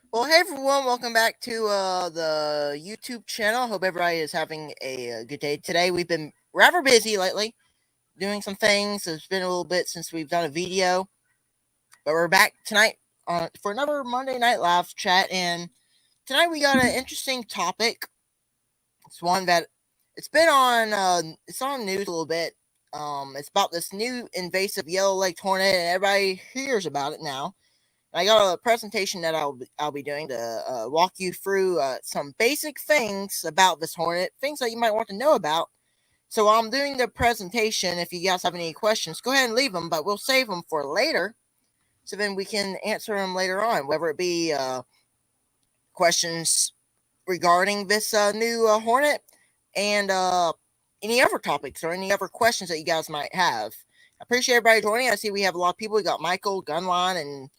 Well, hey everyone, welcome back to the YouTube channel. Hope everybody is having a good day today. We've been rather busy lately, doing some things. It's been a little bit since we've done a video, but we're back tonight for another Monday Night Live chat. And tonight we got an interesting topic. It's one that it's been on. It's on news a little bit. It's about this new invasive yellow-legged hornet, and everybody hears about it now. I got a presentation that I'll be doing to walk you through some basic things about this hornet, things that you might want to know about. So while I'm doing the presentation, if you guys have any questions, go ahead and leave them, but we'll save them for later, so then we can answer them later on, whether it be questions regarding this new hornet and any other topics or any other questions that you guys might have. I appreciate everybody joining. I see we have a lot of people. We got Michael, Gunline, and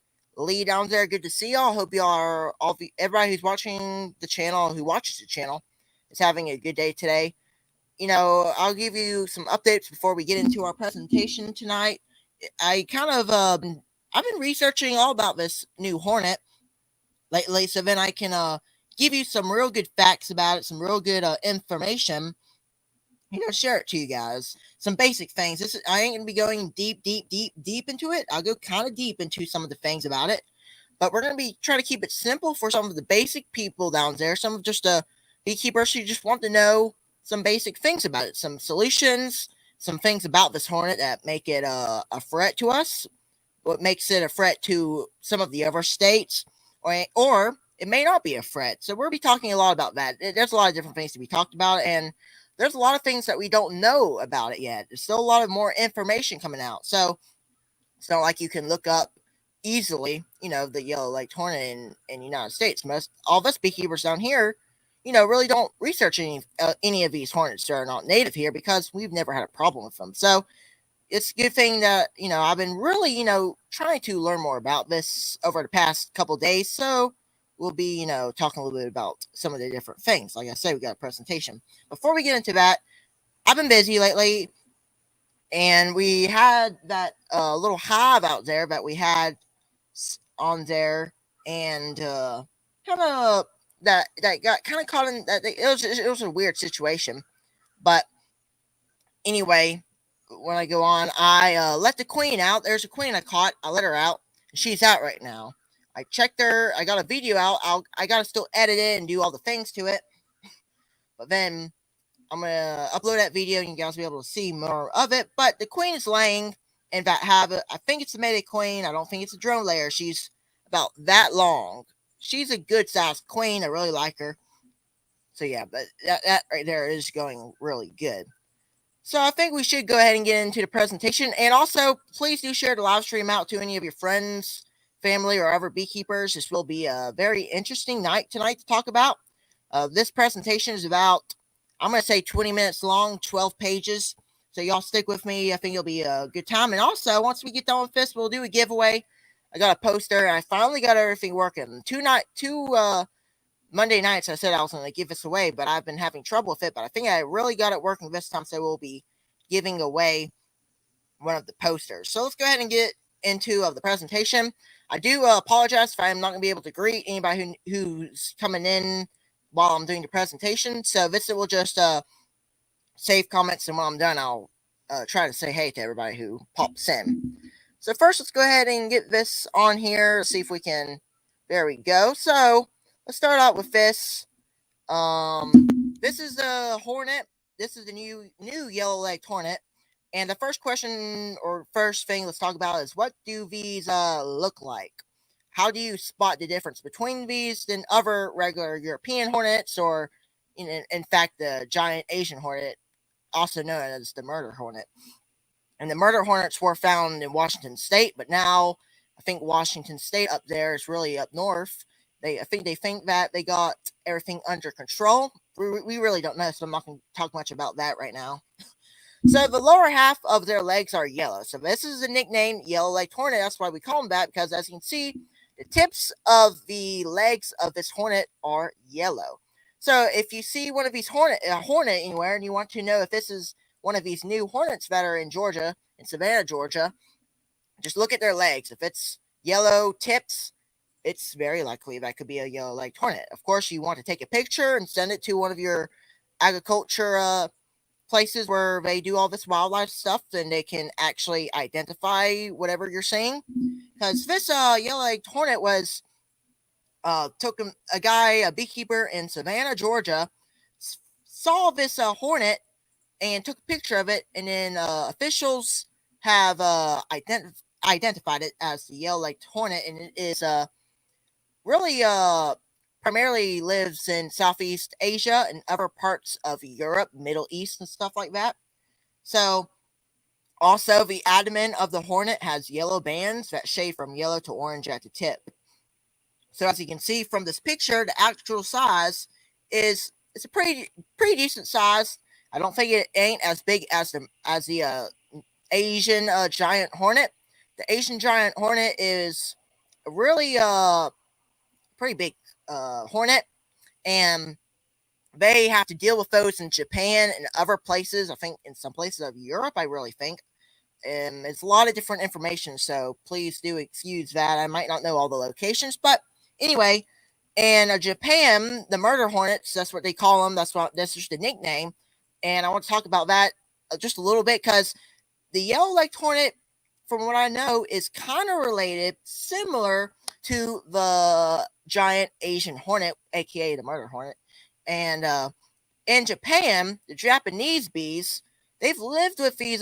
Lee down there. Good to see y'all. Hope y'all are everybody who's watching the channel, who watches the channel, is having a good day today. You know, I'll give you some updates before we get into our presentation tonight. I kind of I've been researching all about this new hornet lately, so then I can give you some real good facts about it, some real good information. You know, share it to you guys. Some basic things. I ain't gonna be going deep into it. I'll go kind of deep into some of the things about it, but we're gonna be trying to keep it simple for some of the basic people down there. Some of just beekeepers who just want to know some basic things about it, some solutions, some things about this hornet that make it a threat to us, what makes it a threat to some of the other states, or it may not be a threat. So we'll be talking a lot about that. There's a lot of different things to be talked about, and there's a lot of things that we don't know about it yet. There's still a lot of more information coming out. So it's not like you can look up easily, you know, the yellow-legged hornet in the United States. All of us beekeepers down here, you know, really don't research any of these hornets that are not native here because we've never had a problem with them. So it's a good thing that, you know, I've been really, you know, trying to learn more about this over the past couple of days. So we'll be, you know, talking a little bit about some of the different things. Like I said, we got a presentation. Before we get into that, I've been busy lately, and we had that little hive out there that we had on there, and kind of that got kind of caught in that. It was a weird situation, but anyway, when I go on, I let the queen out. There's a queen I caught. I let her out. She's out right now. I checked her. I got a video out. I got to still edit it and do all the things to it. But then I'm going to upload that video and you guys will be able to see more of it. But the queen is laying in that habit. I think it's a mated queen. I don't think it's a drone layer. She's about that long. She's a good sized queen. I really like her. So yeah, but that right there is going really good. So I think we should go ahead and get into the presentation. And also, please do share the live stream out to any of your friends, family, or other beekeepers. This will be a very interesting night tonight to talk about. This presentation is about, I'm going to say 20 minutes long, 12 pages. So y'all stick with me. I think it'll be a good time. And also, once we get done with this, we'll do a giveaway. I got a poster, and I finally got everything working. Two Monday nights, I said I was going to give this away, but I've been having trouble with it. But I think I really got it working this time, so we'll be giving away one of the posters. So let's go ahead and get into the presentation. I do apologize if I'm not going to be able to greet anybody who's coming in while I'm doing the presentation. So this will just save comments, and when I'm done, I'll try to say hey to everybody who pops in. So first, let's go ahead and get this on here. See if we can. There we go. So let's start out with this. This is the hornet. This is the new yellow-legged hornet. And the first question or first thing let's talk about is, what do these look like? How do you spot the difference between these than other regular European hornets, or in fact the giant Asian hornet, also known as the murder hornet? And the murder hornets were found in Washington State, but now I think Washington State up there is really up north. I think they think that they got everything under control. We really don't know, so I'm not going to talk much about that right now. So the lower half of their legs are yellow. So this is a nickname, yellow-legged hornet. That's why we call them that, because as you can see, the tips of the legs of this hornet are yellow. So if you see one of these hornet anywhere, and you want to know if this is one of these new hornets that are in Georgia, in Savannah, Georgia, just look at their legs. If it's yellow tips, it's very likely that could be a yellow-legged hornet. Of course, you want to take a picture and send it to one of your agriculture places where they do all this wildlife stuff, and they can actually identify whatever you're seeing. Because this yellow-legged hornet was took a guy, a beekeeper in Savannah, Georgia, saw this hornet and took a picture of it, and then officials have identified it as the yellow-legged hornet, and it is really primarily lives in Southeast Asia and other parts of Europe, Middle East, and stuff like that. So, also, the abdomen of the hornet has yellow bands that shade from yellow to orange at the tip. So, as you can see from this picture, the actual size it's a pretty decent size. I don't think it ain't as big as the Asian giant hornet. The Asian giant hornet is a really pretty big hornet, and they have to deal with those in Japan and other places. I think in some places of Europe, I really think. And it's a lot of different information, so please do excuse that. I might not know all the locations, but anyway, in Japan, the murder hornets, that's that's just the nickname. And I want to talk about that just a little bit, because the yellow-legged hornet, from what I know, is kind of related, similar to the giant Asian hornet, aka the murder hornet. And in Japan, the Japanese bees, they've lived with these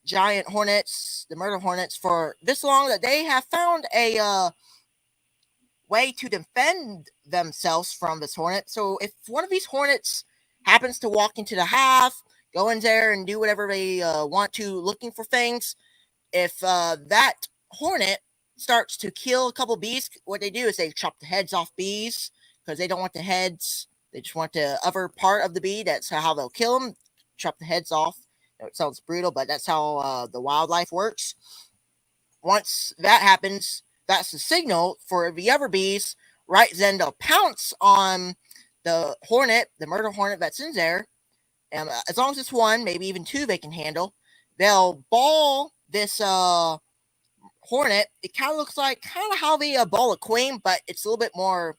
giant hornets, the murder hornets, for this long that they have found a way to defend themselves from this hornet. So if one of these hornets happens to walk into the hive, go in there and do whatever they want to, looking for things, if that hornet starts to kill a couple bees, what they do is they chop the heads off bees, because they don't want the heads. They just want the other part of the bee. That's how they'll kill them. Chop the heads off. It sounds brutal, but that's how the wildlife works. Once that happens, that's the signal for the other bees. Right then, they'll pounce on the hornet, the murder hornet that's in there. And as long as it's one, maybe even two, they can handle. They'll ball this hornet. It kind of looks like how they ball a queen, but it's a little bit more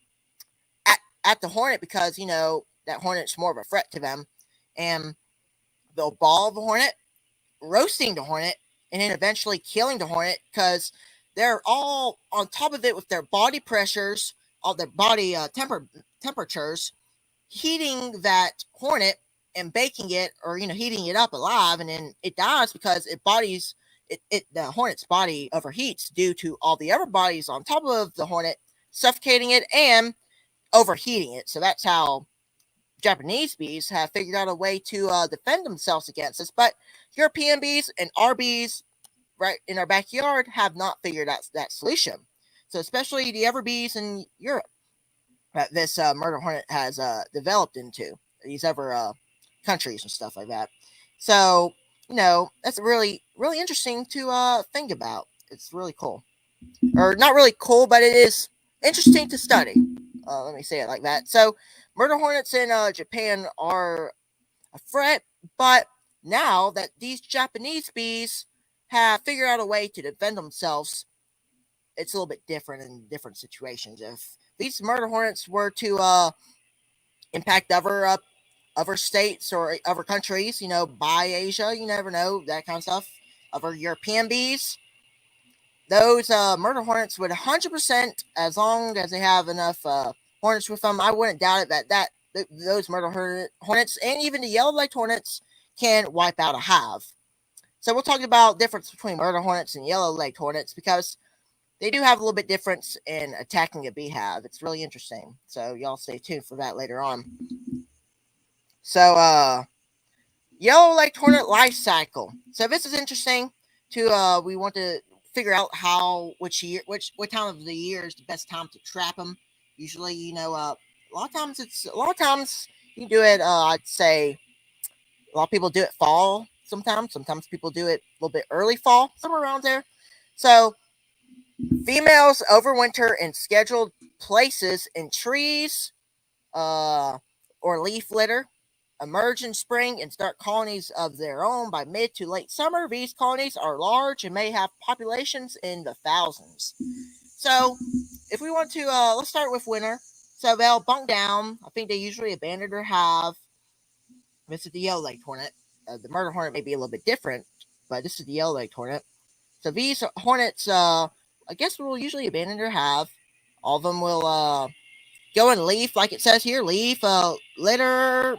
at the hornet, because that hornet's more of a threat to them. And they'll ball the hornet, roasting the hornet, and then eventually killing the hornet, because they're all on top of it with their body pressures, all their body temperatures, heating that hornet and baking it, or heating it up alive, and then it dies because the hornet's body overheats due to all the other bodies on top of the hornet suffocating it and overheating it. So that's how Japanese bees have figured out a way to defend themselves against this. But European bees and our bees right in our backyard have not figured out that solution. So especially the other bees in Europe that this murder hornet has developed into, these other countries and stuff like that. So, that's really, really interesting to think about. It's really cool. Or not really cool, but it is interesting to study. Let me say it like that. So, murder hornets in Japan are a threat, but now that these Japanese bees have figured out a way to defend themselves, it's a little bit different in different situations. If these murder hornets were to impact other states or other countries, by Asia, you never know, that kind of stuff, other European bees, those murder hornets would 100%, as long as they have enough hornets with them, I wouldn't doubt it that those murder hornets and even the yellow-legged hornets can wipe out a hive. So we'll talk about difference between murder hornets and yellow-legged hornets because they do have a little bit difference in attacking a beehive. It's really interesting. So y'all stay tuned for that later on. So yellow-legged hornet life cycle. So this is interesting. We want to figure out what time of the year is the best time to trap them. Usually, a lot of times you do it. I'd say a lot of people do it fall. Sometimes people do it a little bit early fall, somewhere around there. So females overwinter in scheduled places in trees, or leaf litter, emerge in spring and start colonies of their own by mid to late summer. These colonies are large and may have populations in the thousands. So, if we want to, let's start with winter. So they'll bunk down. I think they usually abandon their hive. This is the yellow-legged hornet. The murder hornet may be a little bit different, but this is the yellow-legged hornet. So these hornets, I guess, will usually abandon their hive. All of them will go and leaf, like it says here, leaf, litter,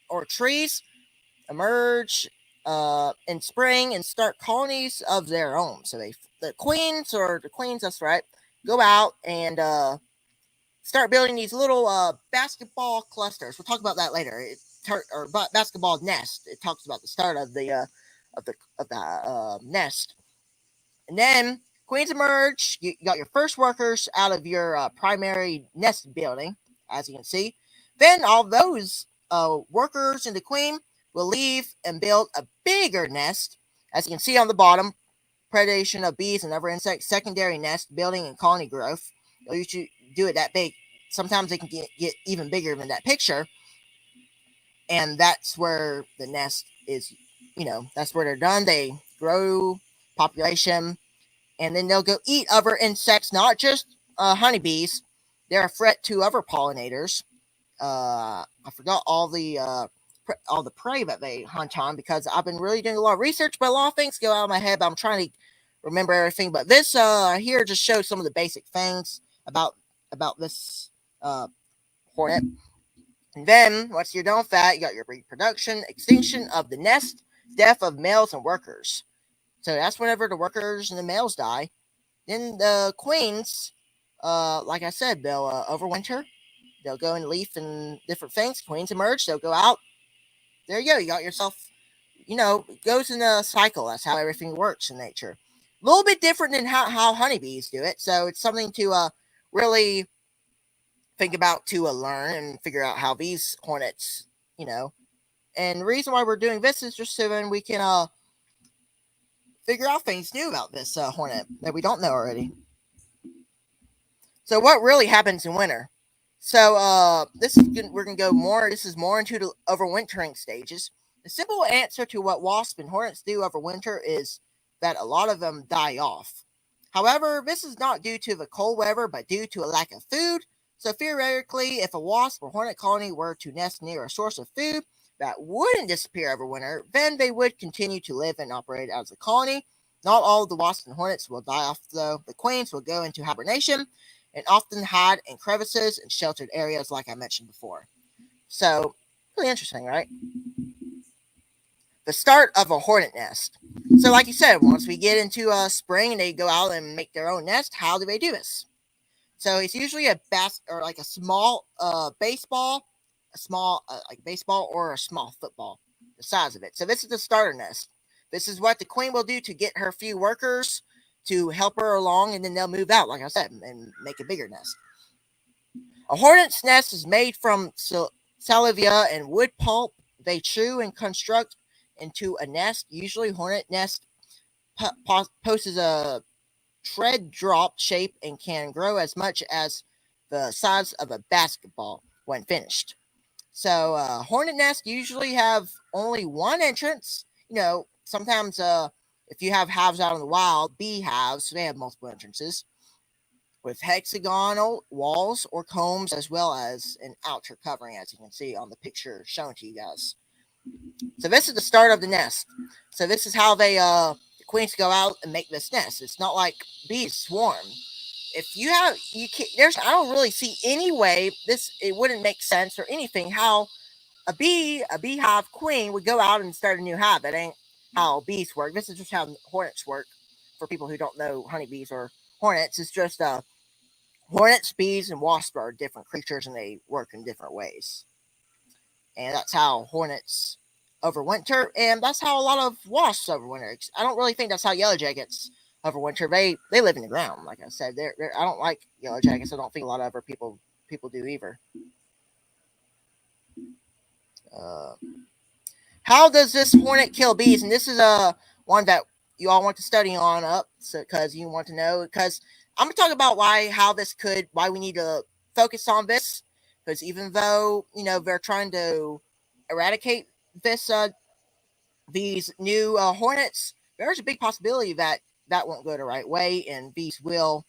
or trees, emerge in spring and start colonies of their own. So the queens, that's right, go out and start building these little basketball clusters. We'll talk about that later. Or basketball nest. It talks about the start of the nest, and then queens emerge. You got your first workers out of your primary nest building, as you can see. Then all those workers and the queen will leave and build a bigger nest, as you can see on the bottom. Predation of bees and other insects, secondary nest building and colony growth. They'll usually do it that big. Sometimes they can get even bigger than that picture. And that's where the nest is, that's where they're done. They grow population, and then they'll go eat other insects, not just honeybees. They're a threat to other pollinators. I forgot all the prey that they hunt on because I've been really doing a lot of research, but a lot of things go out of my head. But I'm trying to remember everything. But this here just shows some of the basic things about this hornet. And then, once you're done with that, you got your reproduction, extinction of the nest, death of males and workers. So that's whenever the workers and the males die. Then the queens, like I said, they'll overwinter. They'll go and leaf and different things. Queens emerge. They'll go out. There you go. You got yourself, it goes in a cycle. That's how everything works in nature. A little bit different than how honeybees do it. So it's something to really think about to learn and figure out how these hornets, And the reason why we're doing this is just so then we can figure out things new about this hornet that we don't know already. So what really happens in winter? So we're gonna go more. This is more into the overwintering stages. The simple answer to what wasps and hornets do overwinter is that a lot of them die off. However, this is not due to the cold weather, but due to a lack of food. So theoretically, if a wasp or hornet colony were to nest near a source of food that wouldn't disappear every winter, then they would continue to live and operate as a colony. Not all of the wasps and hornets will die off, though. The queens will go into hibernation and often hide in crevices and sheltered areas, like I mentioned before. So, really interesting, right? The start of a hornet nest. So, like you said, once we get into spring and they go out and make their own nest, how do they do this? So it's usually a like a small baseball, like baseball or a small football, the size of it. So this is the starter nest. This is what the queen will do to get her few workers to help her along, and then they'll move out, like I said, and make a bigger nest. A hornet's nest is made from salvia and wood pulp. They chew and construct into a nest. Usually, hornet nest possesses a tread drop shape and can grow as much as the size of a basketball when finished. So hornet nests usually have only one entrance. Sometimes if you have hives out in the wild, beehives, they have multiple entrances with hexagonal walls or combs, as well as an outer covering, as you can see on the picture shown to you guys. So this is the start of the nest. So this is how they the queens go out and make this nest. It's not like bees swarm. If you can't, I don't really see any way it wouldn't make sense or anything how a beehive queen would go out and start a new hive. how bees work. This is just how hornets work. For people who don't know honeybees or hornets, it's just hornets, bees, and wasps are different creatures, and they work in different ways. And that's how hornets overwinter, and that's how a lot of wasps overwinter. I don't really think that's how yellow jackets overwinter. They live in the ground, like I said. I don't like yellow jackets. I don't think a lot of other people do either. How does this hornet kill bees? And this is one that you all want to study on up, because you want to know. Because I'm gonna talk about why we need to focus on this. Because even though they're trying to eradicate these new hornets, there's a big possibility that won't go the right way, and bees will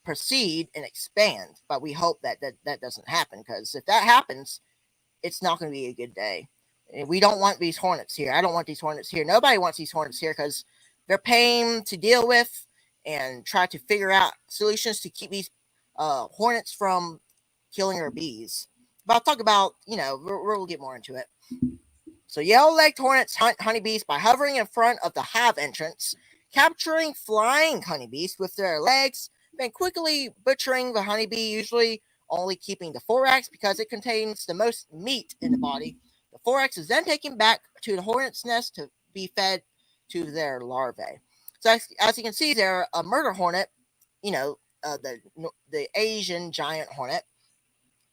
proceed and expand. But we hope that doesn't happen, because if that happens, it's not going to be a good day. We don't want these hornets here. I don't want these hornets here. Nobody wants these hornets here, because they're pain to deal with and try to figure out solutions to keep these hornets from killing our bees. But I'll talk about, we'll get more into it. So yellow-legged hornets hunt honeybees by hovering in front of the hive entrance, capturing flying honeybees with their legs, then quickly butchering the honeybee, usually only keeping the thorax because it contains the most meat in the body. The thorax is then taken back to the hornet's nest to be fed to their larvae. So as you can see there, a murder hornet, the Asian giant hornet,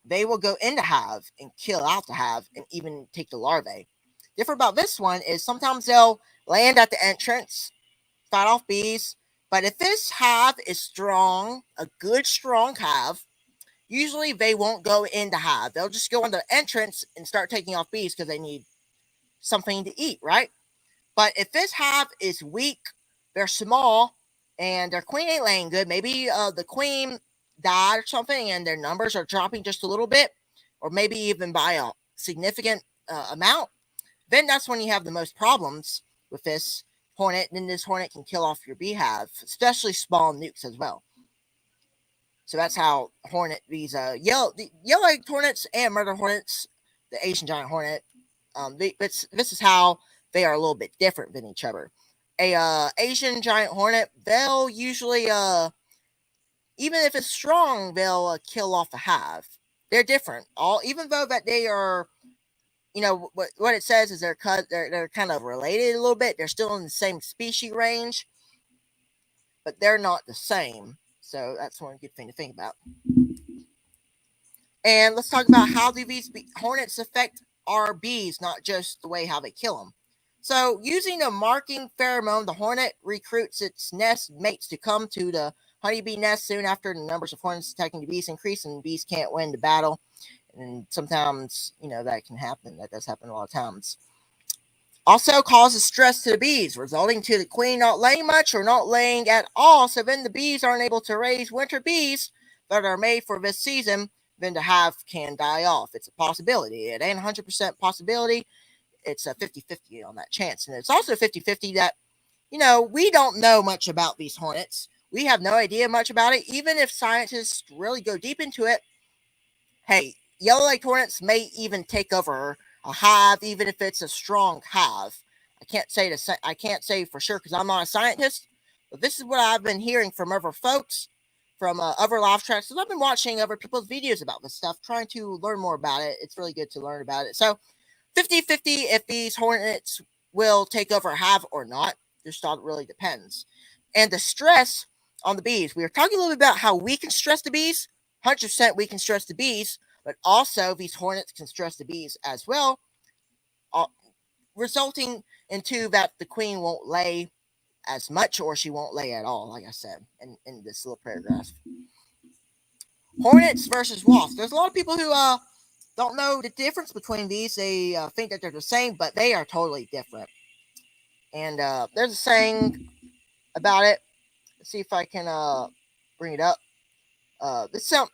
they will go in the hive and kill out the hive and even take the larvae. Different about this one is sometimes they'll land at the entrance, fight off bees, but if this hive is strong, a good strong hive, usually they won't go in the hive. They'll just go on the entrance and start taking off bees because they need something to eat, right? But if this hive is weak, they're small, and their queen ain't laying good, maybe the queen died or something and their numbers are dropping just a little bit, or maybe even by a significant amount, then that's when you have the most problems with this hornet. And then this hornet can kill off your beehive, especially small nukes as well. So that's how these yellow-legged hornets and murder hornets, the Asian giant hornet, this is how they are a little bit different than each other. A Asian giant hornet, they'll usually, even if it's strong, they'll kill off a hive. They're different. Even though that they are, what it says is they're kind of related a little bit. They're still in the same species range, but they're not the same. So that's one good thing to think about. And let's talk about how do these hornets affect our bees, not just the way how they kill them. So using a marking pheromone, the hornet recruits its nest mates to come to the honeybee nest soon after the numbers of hornets attacking the bees increase, and bees can't win the battle. And sometimes, that can happen. That does happen a lot of times. Also causes stress to the bees, resulting to the queen not laying much or not laying at all. So then the bees aren't able to raise winter bees that are made for this season. Then the hive can die off. It's a possibility. It ain't 100% possibility. It's a 50-50 on that chance. And it's also 50-50 that, we don't know much about these hornets. We have no idea much about it. Even if scientists really go deep into it, hey, yellow-legged hornets may even take over a hive, even if it's a strong hive. I can't say for sure because I'm not a scientist, but this is what I've been hearing from other folks, from other live tracks. Because I've been watching other people's videos about this stuff, trying to learn more about it. It's really good to learn about it. So 50-50 if these hornets will take over a hive or not. Just all really depends. And the stress on the bees. We were talking a little bit about how we can stress the bees. 100% we can stress the bees, but also these hornets can stress the bees as well, resulting into that the queen won't lay as much or she won't lay at all, like I said in this little paragraph. Hornets versus wasps. There's a lot of people who don't know the difference between these. They think that they're the same, but they are totally different. And there's a saying about it. Let's see if I can bring it up. This saying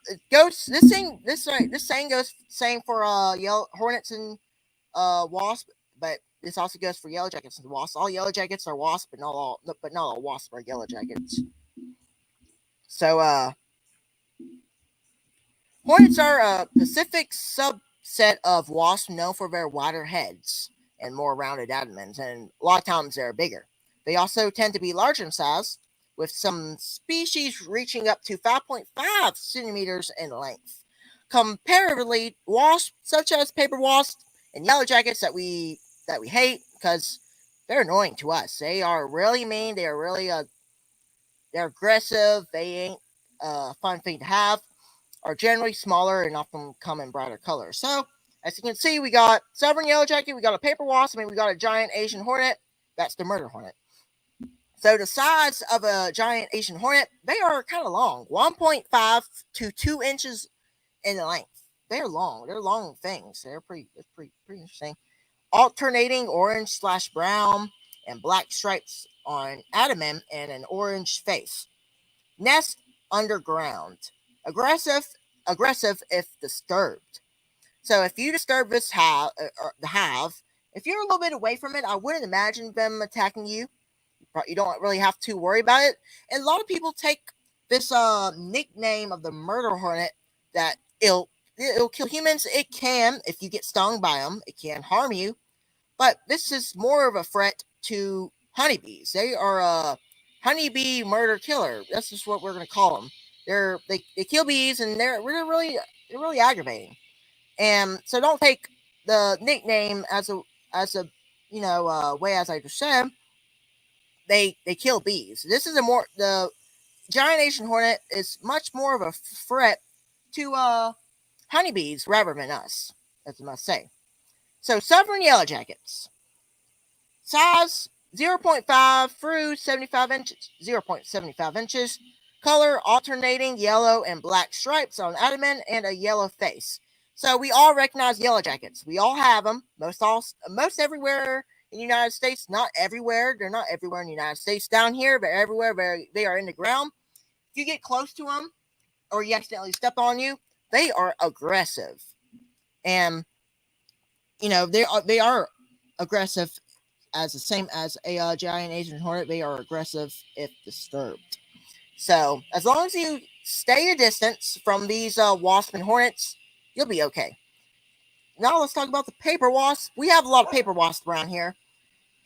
goes same for yellow hornets and wasp, but this also goes for yellow jackets and wasps. All yellow jackets are wasps, but not all wasps are yellow jackets. So hornets are a specific subset of wasps known for their wider heads and more rounded abdomens, and a lot of times they're bigger. They also tend to be larger in size, with some species reaching up to 5.5 centimeters in length. Comparatively, wasps such as paper wasps and yellow jackets that we hate because they're annoying to us. They are really mean. They are really they're aggressive. They ain't a fun thing to have. Are generally smaller and often come in brighter colors. So, as you can see, we got southern yellow jacket, we got a paper wasp, we got a giant Asian hornet. That's the murder hornet. So the size of a giant Asian hornet, they are kind of long, 1.5 to 2 inches in length. They're long. They're long things. They're pretty interesting. Alternating orange/brown and black stripes on abdomen and an orange face. Nest underground. Aggressive if disturbed. So if you disturb this hive, if you're a little bit away from it, I wouldn't imagine them attacking you. You don't really have to worry about it. And a lot of people take this nickname of the murder hornet that it'll kill humans. It can, if you get stung by them, it can harm you. But this is more of a threat to honeybees. They are a honeybee murder killer. That's just what we're going to call them. They kill bees, and they're really aggravating. And so don't take the nickname as a way, as I just said. They kill bees. This is the giant Asian hornet is much more of a threat to honeybees rather than us, as I must say. So southern yellow jackets, size 0.5 through 75 inches, 0.75 inches. Color alternating yellow and black stripes on abdomen and a yellow face. So we all recognize yellow jackets. We all have them. Most everywhere in the United States. Not everywhere. They're not everywhere in the United States down here, but everywhere they are in the ground. If you get close to them or you accidentally step on you, they are aggressive. And, they are aggressive as the same as a giant Asian hornet. They are aggressive if disturbed. So as long as you stay a distance from these wasps and hornets, you'll be okay. Now let's talk about the paper wasp. We have a lot of paper wasps around here,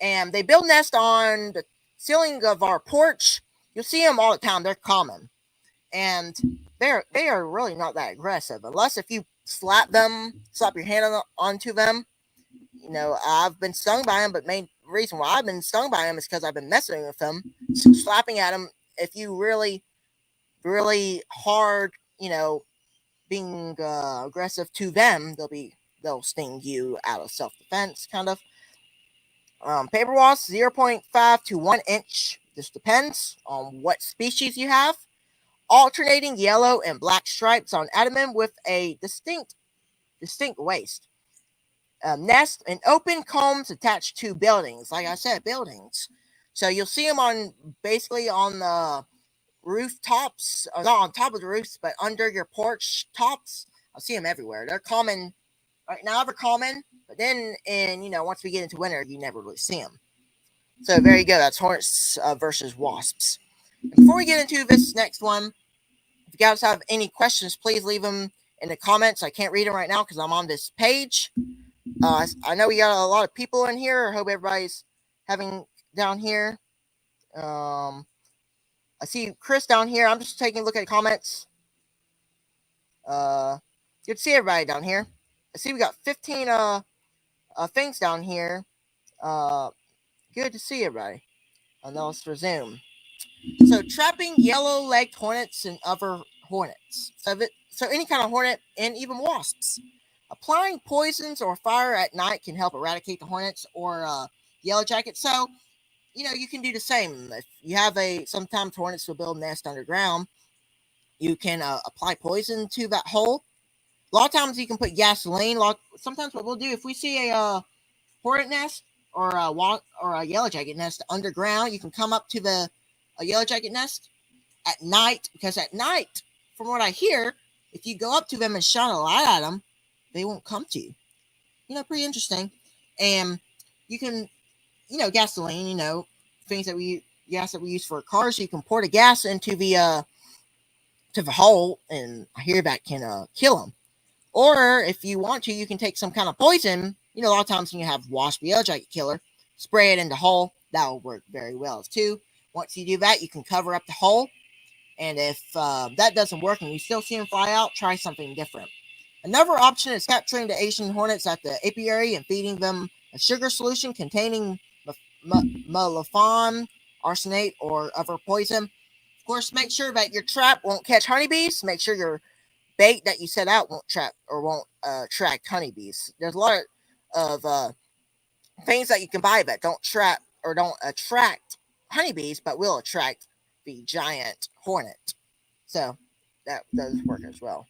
and they build nests on the ceiling of our porch. You'll see them all the time. They're common, and they are really not that aggressive, unless if you slap your hand onto them. I've been stung by them, but main reason why I've been stung by them is because I've been messing with them, slapping at them. If you really hard, being aggressive to them, they'll sting you out of self-defense, kind of. Paper wasp, 0.5 to 1 inch. This depends on what species you have. Alternating yellow and black stripes on abdomen with a distinct waist. Nest and open combs attached to buildings. Like I said, buildings. So you'll see them on the rooftops, or not on top of the roofs, but under your porch tops. I'll see them everywhere. They're common right now. They're common, but then once we get into winter, you never really see them. So there you go. That's hornets versus wasps. And before we get into this next one, if you guys have any questions, please leave them in the comments. I can't read them right now because I'm on this page. I know we got a lot of people in here. I hope everybody's having down here. I see Chris down here. I'm just taking a look at the comments. Good to see everybody down here. I see we got 15 things down here. Good to see everybody. Now let's resume. So trapping yellow-legged hornets and other hornets. So any kind of hornet and even wasps. Applying poisons or fire at night can help eradicate the hornets or yellow jackets. So you can do the same. If you have sometimes hornets will build nest underground, you can apply poison to that hole. A lot of times you can put gasoline. Sometimes what we'll do, if we see a hornet nest or a yellow jacket nest underground, you can come up to a yellow jacket nest at night, because at night, from what I hear, if you go up to them and shine a light at them, they won't come to you. Pretty interesting. And you can, gasoline, gas that we use for cars. So you can pour the gas into the hole, and I hear that can kill them. Or if you want to, you can take some kind of poison, a lot of times when you have wasp yellow jacket killer, spray it in the hole. That will work very well too. Once you do that, you can cover up the hole. And if that doesn't work and you still see them fly out, try something different. Another option is capturing the Asian hornets at the apiary and feeding them a sugar solution containing molybdenum, arsenate, or other poison. Of course, make sure that your trap won't catch honeybees. Make sure your bait that you set out won't trap or won't attract honeybees. There's a lot of things that you can buy that don't trap or don't attract honeybees, but will attract the giant hornet. So that does work as well.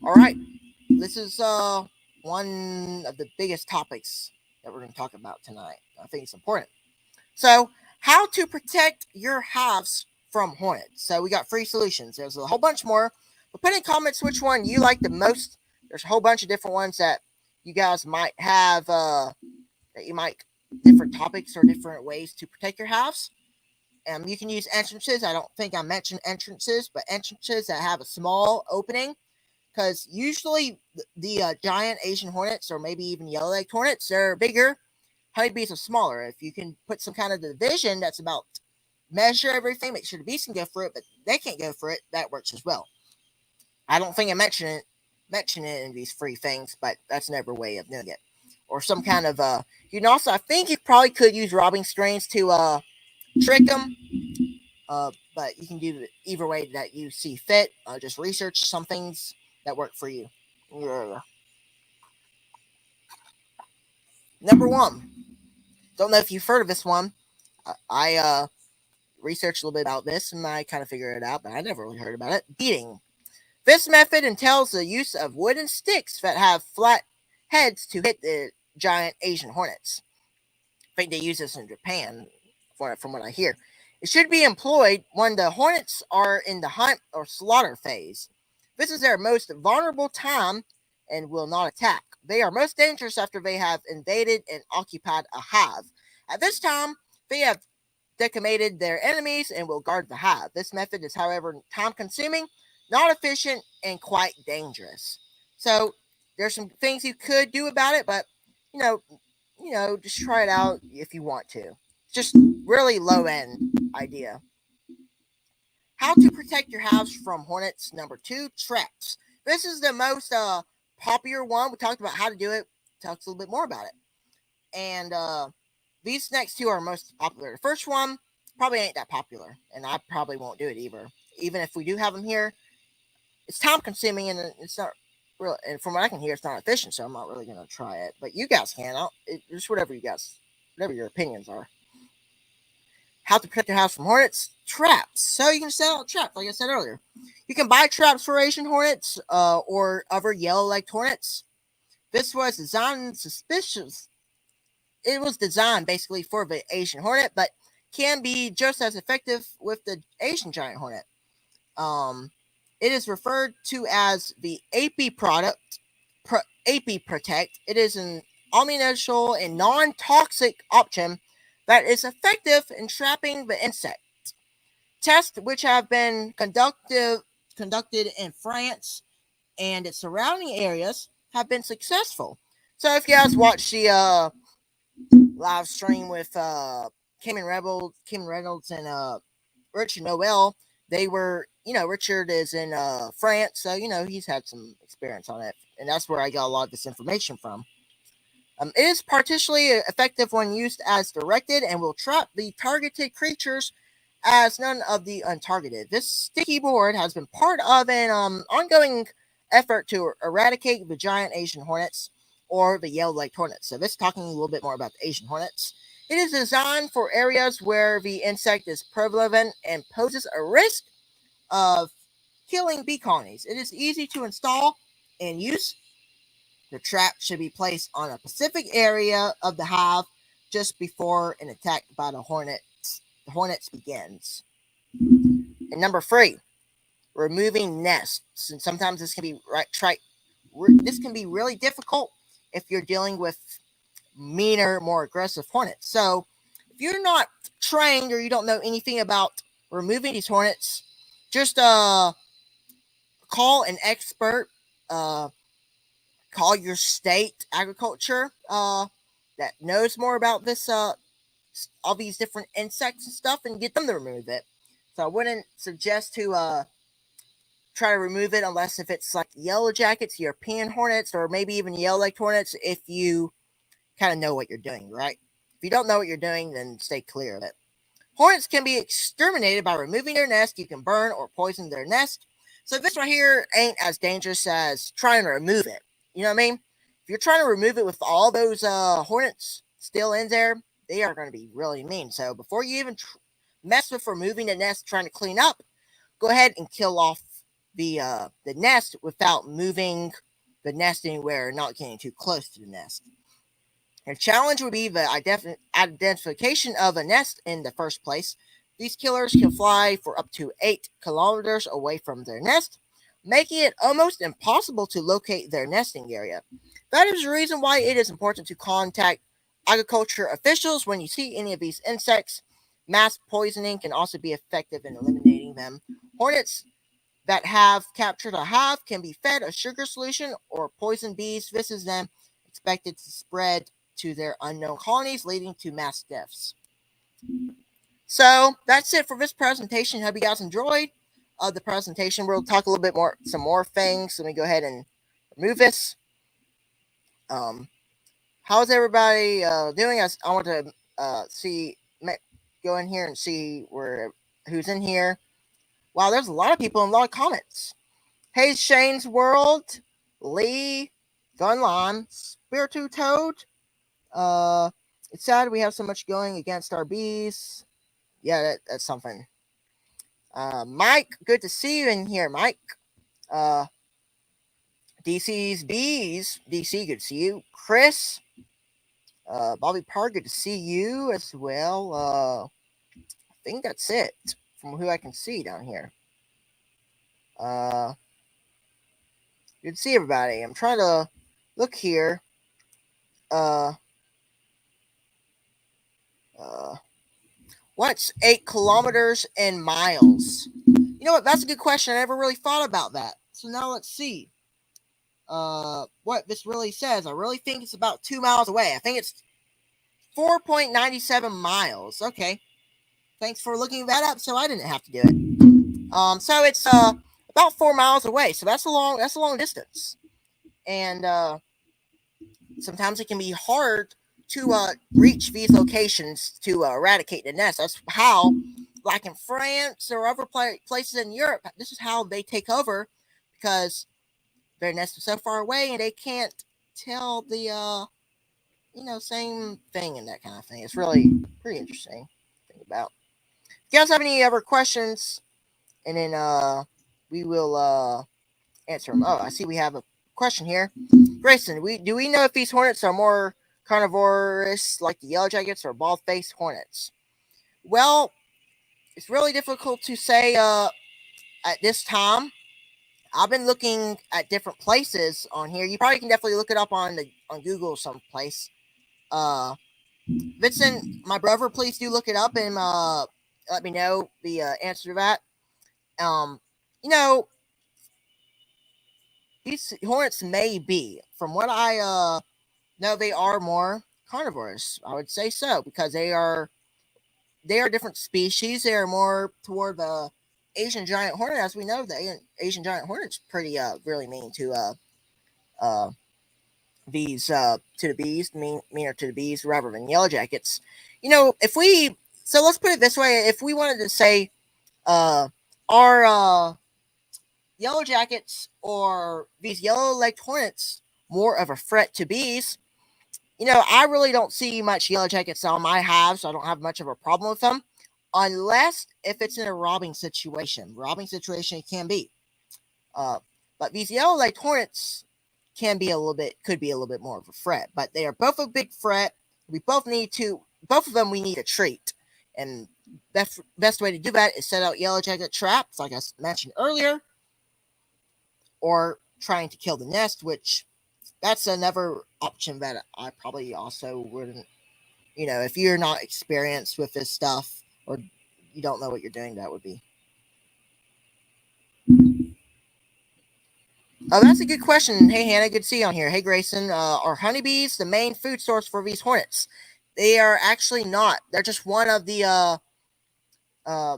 All right, this is one of the biggest topics that we're going to talk about tonight. I think it's important. So, how to protect your hives from hornets. So we got 3 solutions. There's a whole bunch more. But put in comments which one you like the most. There's a whole bunch of different ones that you guys might have, that you might, different topics or different ways to protect your hives. You can use entrances. I don't think I mentioned entrances, but entrances that have a small opening. Because usually the giant Asian hornets, or maybe even yellow-legged hornets, they're bigger. Honeybees are smaller. If you can put some kind of division that's about measure everything, make sure the bees can go for it, but they can't go for it, that works as well. I don't think I mentioned it in these 3 things, but that's another way of doing it. Or some kind of, you can also, I think you probably could use robbing screens to trick them. But you can do it either way that you see fit. Just research some things that work for you. Yeah. Number 1. Don't know if you've heard of this one. I researched a little bit about this and I kind of figured it out, but I never really heard about it. Beating. This method entails the use of wooden sticks that have flat heads to hit the giant Asian hornets. I think they use this in Japan, from what I hear. It should be employed when the hornets are in the hunt or slaughter phase. This is their most vulnerable time and will not attack. They are most dangerous after they have invaded and occupied a hive. At this time, they have decimated their enemies and will guard the hive. This method is, however, time-consuming, not efficient, and quite dangerous. So there's some things you could do about it, but just try it out if you want to. It's just really low-end idea. How to protect your hives from hornets. Number 2, traps. This is the most popular one. We talked about how to do it. Talked a little bit more about it. And these next 2 are most popular. The first one probably ain't that popular, and I probably won't do it either. Even if we do have them here, it's time consuming and it's not real. And from what I can hear, it's not efficient, so I'm not really going to try it. But you guys can. Just whatever your opinions are. How to protect your house from hornets? Traps. So you can set out traps, like I said earlier. You can buy traps for Asian hornets or other yellow-legged hornets. This was designed suspicious. It was designed basically for the Asian hornet, but can be just as effective with the Asian giant hornet. It is referred to as the AP product, AP Protect. It is an omni-natural and non-toxic option that is effective in trapping the insect. Tests which have been conducted in France and its surrounding areas have been successful. So if you guys watch the live stream with Kim Reynolds and Richard Noel, they were, Richard is in France, so he's had some experience on it, and that's where I got a lot of this information from. It is particularly effective when used as directed and will trap the targeted creatures as none of the untargeted. This sticky board has been part of an ongoing effort to eradicate the giant Asian hornets or the yellow-legged hornets. So this is talking a little bit more about the Asian hornets. It is designed for areas where the insect is prevalent and poses a risk of killing bee colonies. It is easy to install and use. The trap should be placed on a specific area of the hive just before an attack by the hornets begins. And number 3, removing nests. And sometimes this can be this can be really difficult if you're dealing with meaner, more aggressive hornets. So if you're not trained or you don't know anything about removing these hornets, just call an expert. call your state agriculture that knows more about this all these different insects and stuff, and get them to remove it. So I wouldn't suggest to try to remove it unless if it's like yellow jackets, European hornets, or maybe even yellow-legged hornets, if you kind of know what you're doing, right? If you don't know what you're doing, then stay clear of it. Hornets can be exterminated by removing their nest. You can burn or poison their nest. So this right here ain't as dangerous as trying to remove it. You know what I mean? If you're trying to remove it with all those hornets still in there, they are going to be really mean. So before you even mess with removing the nest, trying to clean up, go ahead and kill off the nest without moving the nest anywhere, not getting too close to the nest. The challenge would be the identification of a nest in the first place. These killers can fly for up to 8 kilometers away from their nest, making it almost impossible to locate their nesting area. That is the reason why it is important to contact agriculture officials when you see any of these insects. Mass poisoning can also be effective in eliminating them. Hornets that have captured a hive can be fed a sugar solution or poison bees. This is then expected to spread to their unknown colonies, leading to mass deaths. So that's it for this presentation. Hope you guys enjoyed the presentation. We'll talk a little bit more, some more things. Let me go ahead and remove this. How's everybody doing? I want to see, go in here and see who's in here. Wow, there's a lot of people and a lot of comments. Hey, Shane's World, Lee, Gunlime, Spiritu Toad. It's sad we have so much going against our bees. Yeah, that's something. Mike, good to see you in here, Mike. DC's Bees, DC, good to see you. Chris, Bobby Parr, good to see you as well. I think that's it from who I can see down here. Good to see everybody. I'm trying to look here. What's 8 kilometers in miles? You know what? That's a good question. I never really thought about that. So now let's see. What this really says. I really think it's about 2 miles away. I think it's 4.97 miles. Okay. Thanks for looking that up. So I didn't have to do it. So it's about 4 miles away. So that's a long distance. And sometimes it can be hard to reach these locations to eradicate the nest. That's how, like in France or other places in Europe, this is how they take over, because their nest is so far away and they can't tell the same thing and that kind of thing. It's really pretty interesting to think about. If you guys have any other questions, and then we will answer them. Oh, I see we have a question here. Grayson, do we know if these hornets are more carnivorous like the yellow jackets or bald-faced hornets? Well, it's really difficult to say at this time. I've been looking at different places on here. You probably can definitely look it up on Google someplace. Vincent, my brother, please do look it up and let me know the answer to that. These hornets may be, from what I know, they are more carnivores. I would say so, because they are different species. They are more toward the Asian giant hornet, as we know. The Asian giant hornet's pretty really mean to these to the bees, meaner to the bees rather than yellow jackets. So let's put it this way: if we wanted to say, are yellow jackets or these yellow-legged hornets more of a threat to bees? I really don't see much yellow jackets on my hive, so I don't have much of a problem with them, unless if it's in a robbing situation. It can be. But these yellow-legged hornets could be a little bit more of a threat. But they are both a big threat. Both of them we need to treat. And best way to do that is set out yellow jacket traps, like I mentioned earlier, or trying to kill the nest, which that's another option that I probably also wouldn't, if you're not experienced with this stuff or you don't know what you're doing, that would be. Oh, that's a good question. Hey, Hannah, good to see you on here. Hey, Grayson, are honeybees the main food source for these hornets? They are actually not. They're just one of the uh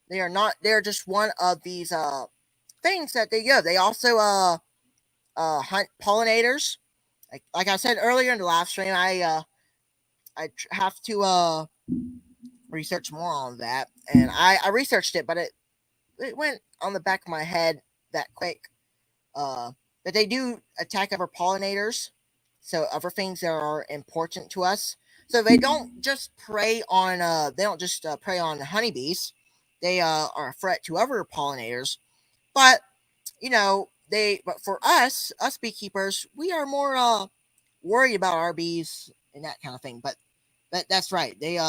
they are not. They're just one of these things that they go. They also hunt pollinators. Like I said earlier in the live stream, I have to research more on that, and I researched it, but it went on the back of my head that quick. But they do attack other pollinators, so other things that are important to us. So they don't just prey on prey on honeybees. They are a threat to other pollinators. But but for us beekeepers, we are more worried about our bees and that kind of thing. But that's right. They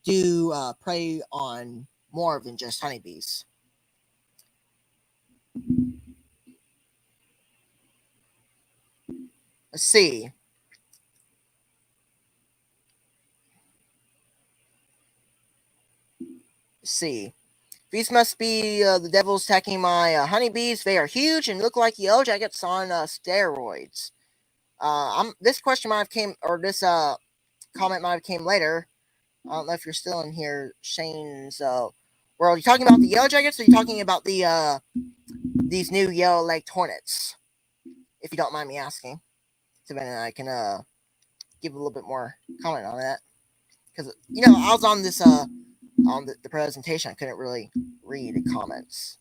do prey on more than just honeybees. Let's see. Let's see. These must be the devils attacking my honeybees. They are huge and look like yellow jackets on steroids. This question might have came, or this comment might have came later. I don't know if you're still in here, Shane's world. Are you talking about the yellow jackets, or are you talking about the these new yellow-legged hornets? If you don't mind me asking, so then I can give a little bit more comment on that. Because I was on this on the presentation, I couldn't really read the comments.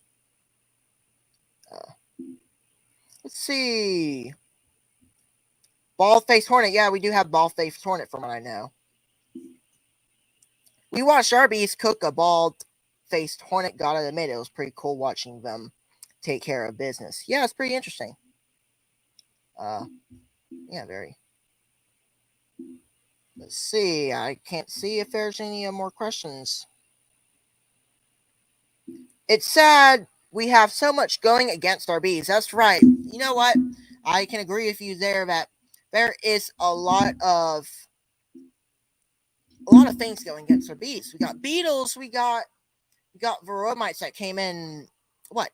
Let's see. Bald-faced hornet. Yeah, we do have bald-faced hornet from what I know. We watched our bees cook a bald-faced hornet. Gotta admit, it was pretty cool watching them take care of business. Yeah, it's pretty interesting. Yeah, very. Let's see. I can't see if there's any more questions. It's sad we have so much going against our bees. That's right. You know what? I can agree with you there that there is a lot of things going against our bees. We got beetles. We got varroa that came in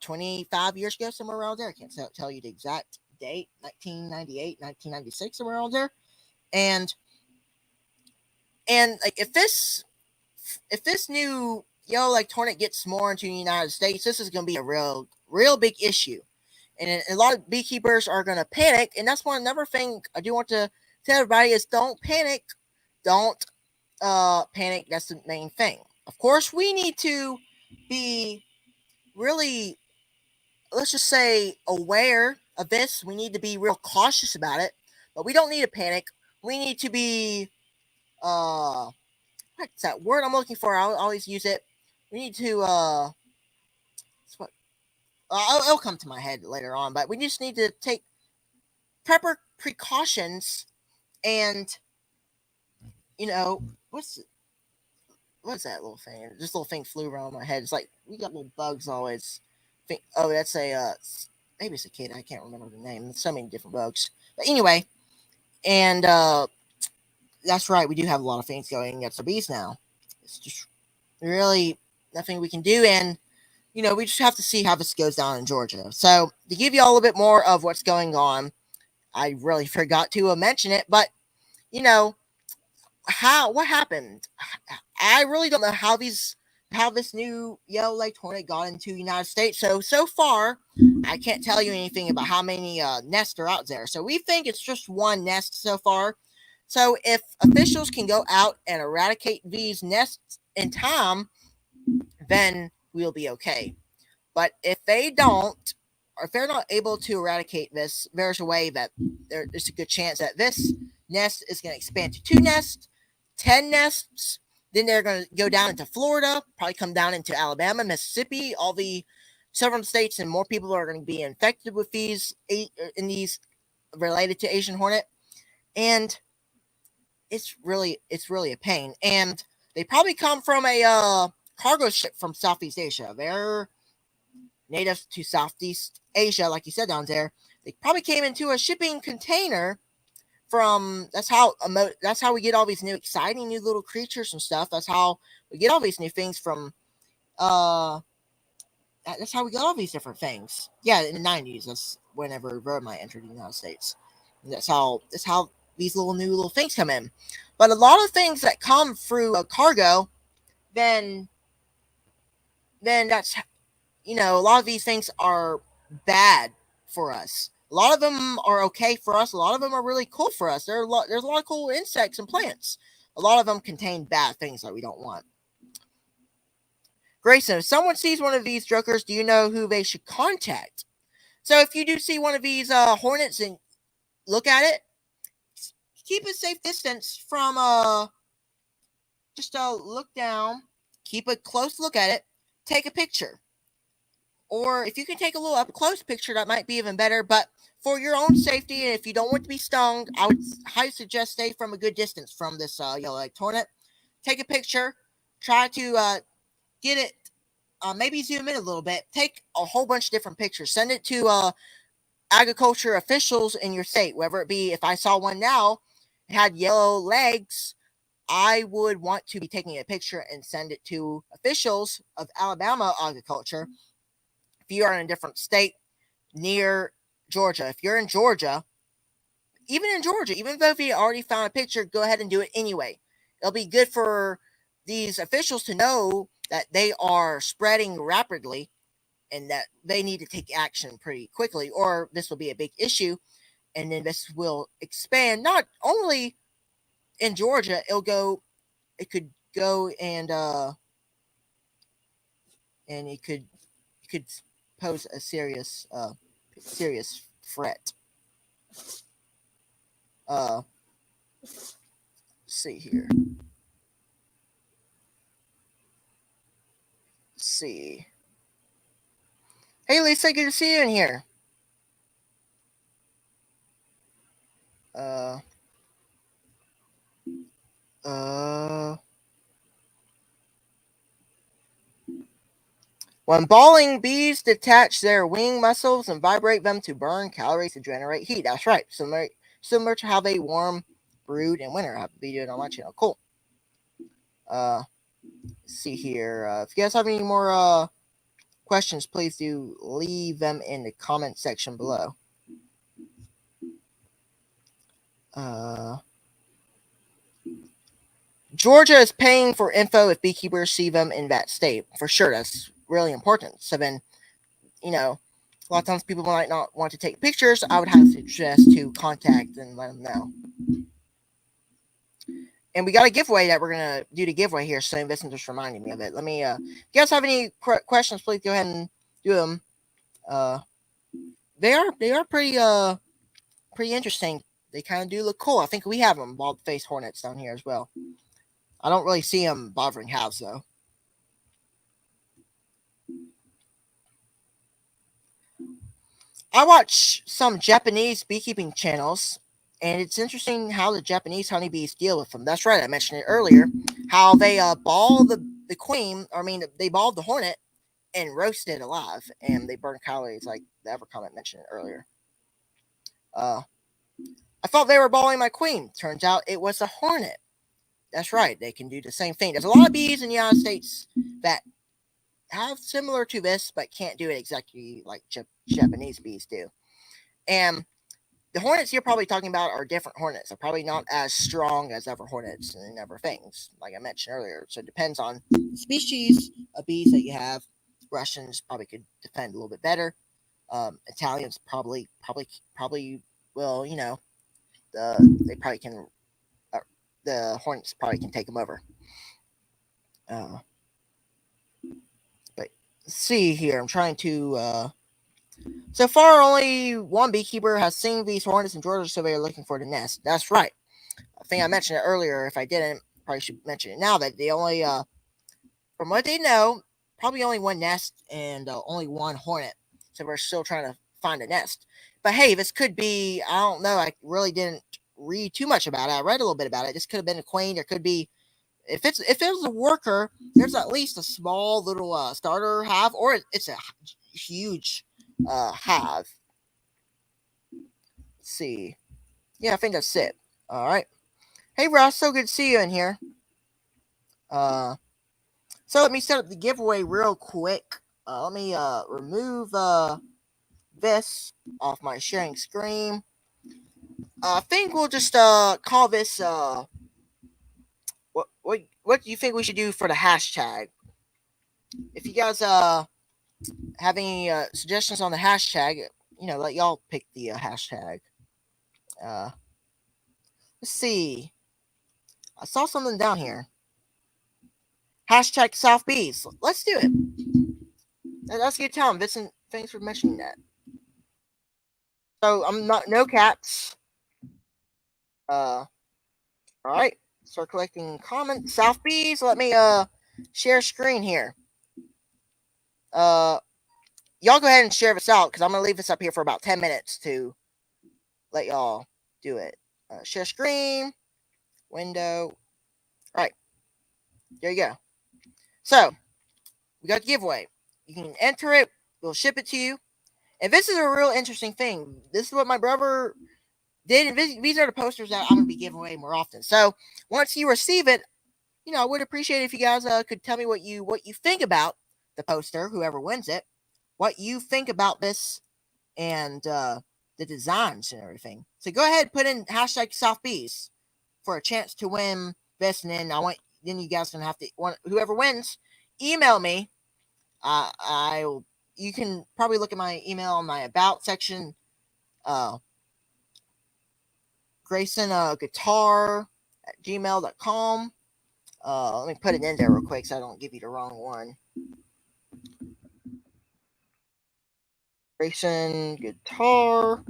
25 years ago, somewhere around there. I can't tell you the exact date. 1998, 1996, somewhere around there. And like if this new yellow-legged hornet gets more into the United States, this is going to be a real big issue, and a lot of beekeepers are going to panic. And that's another thing I do want to tell everybody is don't panic. Don't panic. That's the main thing. Of course, we need to be really, let's just say, aware of this. We need to be real cautious about it, but we don't need to panic. We need to be what's that word I'm looking for? I'll always use it. We need to what it'll come to my head later on, but we just need to take proper precautions. And what's that little thing? This little thing flew around my head. It's like we got little bugs always. That's a maybe it's a kid. I can't remember the name. There's so many different bugs. But anyway, and that's right. We do have a lot of things going against the bees now. It's just really nothing we can do, and we just have to see how this goes down in Georgia. So to give you all a bit more of what's going on, I really forgot to mention it, but what happened? I really don't know how this new yellow-legged hornet got into the United States. So far, I can't tell you anything about how many nests are out there. So we think it's just one nest so far. So if officials can go out and eradicate these nests in time, then we'll be okay. But if they don't, or if they're not able to eradicate this, there's a way that there's a good chance that this nest is going to expand to 2 nests, 10 nests. Then they're going to go down into Florida, probably come down into Alabama, Mississippi, all the southern states, and more people are going to be infected with these related to Asian hornet. And it's really a pain. And they probably come from a cargo ship from Southeast Asia. They're native to Southeast Asia, like you said down there. They probably came into a shipping container from. That's how we get all these new exciting new little creatures and stuff. That's how we get all these new things from that's how we got all these different things. Yeah, in the 90s, that's whenever Vermite entered the United States. And that's how these new little things come in. But a lot of things that come through a cargo, then that's, a lot of these things are bad for us. A lot of them are okay for us. A lot of them are really cool for us. There's a lot of cool insects and plants. A lot of them contain bad things that we don't want. Grayson, if someone sees one of these jokers, do you know who they should contact? So if you do see one of these hornets and look at it, keep a safe distance from just look down, keep a close look at it, take a picture. Or if you can take a little up close picture, that might be even better. But for your own safety, and if you don't want to be stung, I would highly suggest stay from a good distance from this yellow-legged hornet. Take a picture, try to get it, maybe zoom in a little bit, take a whole bunch of different pictures, send it to agriculture officials in your state, whether it be, if I saw one now, it had yellow legs, I would want to be taking a picture and send it to officials of Alabama agriculture. If you are in a different state near Georgia, if you're in Georgia, even though if you already found a picture, go ahead and do it anyway. It'll be good for these officials to know that they are spreading rapidly and that they need to take action pretty quickly, or this will be a big issue, and then this will expand not only in Georgia. It could go and it could pose a serious threat. Let's see here. Let's see. Hey Lisa, good to see you in here. When balling, bees detach their wing muscles and vibrate them to burn calories to generate heat. That's right. Similar to how they warm brood in winter. I have a video on my channel. Cool. Let's see here. If you guys have any more questions, please do leave them in the comment section below. Georgia is paying for info if beekeepers see them in that state. For sure, that's really important. So then, a lot of times people might not want to take pictures. I would have to suggest to contact and let them know. And we got a giveaway that we're going to do the giveaway here. So this just reminded me of it. Let me, if you guys have any questions, please go ahead and do them. They are pretty interesting. They kind of do look cool. I think we have them, bald-faced hornets down here as well. I don't really see them bothering Hives, though. I watch some Japanese beekeeping channels, and it's interesting how the Japanese honeybees deal with them. That's right, I mentioned it earlier, how they ball the queen, they balled the hornet and roast it alive, and they burn calories, like the Evercomet mentioned earlier. I thought they were balling my queen. Turns out it was a hornet. That's right, they can do the same thing. There's a lot of bees in the United States that have similar to this, but can't do it exactly like Japanese bees do. And the hornets you're probably talking about are different hornets. They're probably not as strong as other hornets and other things, like I mentioned earlier. So it depends on the species of bees that you have. Russians probably could defend a little bit better. Italians probably will, they probably can. The hornets probably can take them over. But let's see here. I'm trying to. So far, only one beekeeper has seen these hornets in Georgia, so they are looking for the nest. That's right. I think I mentioned it earlier. If I didn't, probably should mention it now. That they only, from what they know, probably only one nest and only one hornet. So we're still trying to find a nest. But hey, this could be. I don't know. I really didn't read too much about it. I read a little bit about it. This could have been a queen. There could be, if it was a worker, there's at least a small little starter hive, or it's a huge hive. Let's see. Yeah, I think that's it. All right. Hey Ross, so good to see you in here. So let me set up the giveaway real quick. Let me remove this off my sharing screen. I think we'll just call this what do you think we should do for the hashtag? If you guys have any suggestions on the hashtag, let y'all pick the hashtag. Let's see. I saw something down here. Hashtag South Bees. Let's do it. That's a good time. Vincent, thanks for mentioning that. So I'm not no cats. All right. Start collecting comments. South Bees. Let me share screen here. Y'all go ahead and share this out because I'm gonna leave this up here for about 10 minutes to let y'all do it. Share screen. Window. All right. There you go. So we got the giveaway. You can enter it. We'll ship it to you. And this is a real interesting thing. This is what my brother did. These are the posters that I'm going to be giving away more often. So once you receive it, I would appreciate it if you guys could tell me what you think about the poster, whoever wins it, what you think about this and the designs and everything. So go ahead and put in hashtag South Bees for a chance to win this. And then then you guys going to have to, whoever wins, email me. You can probably look at my email on my about section. Grayson guitar at gmail.com. Let me put it in there real quick so I don't give you the wrong one. Grayson guitar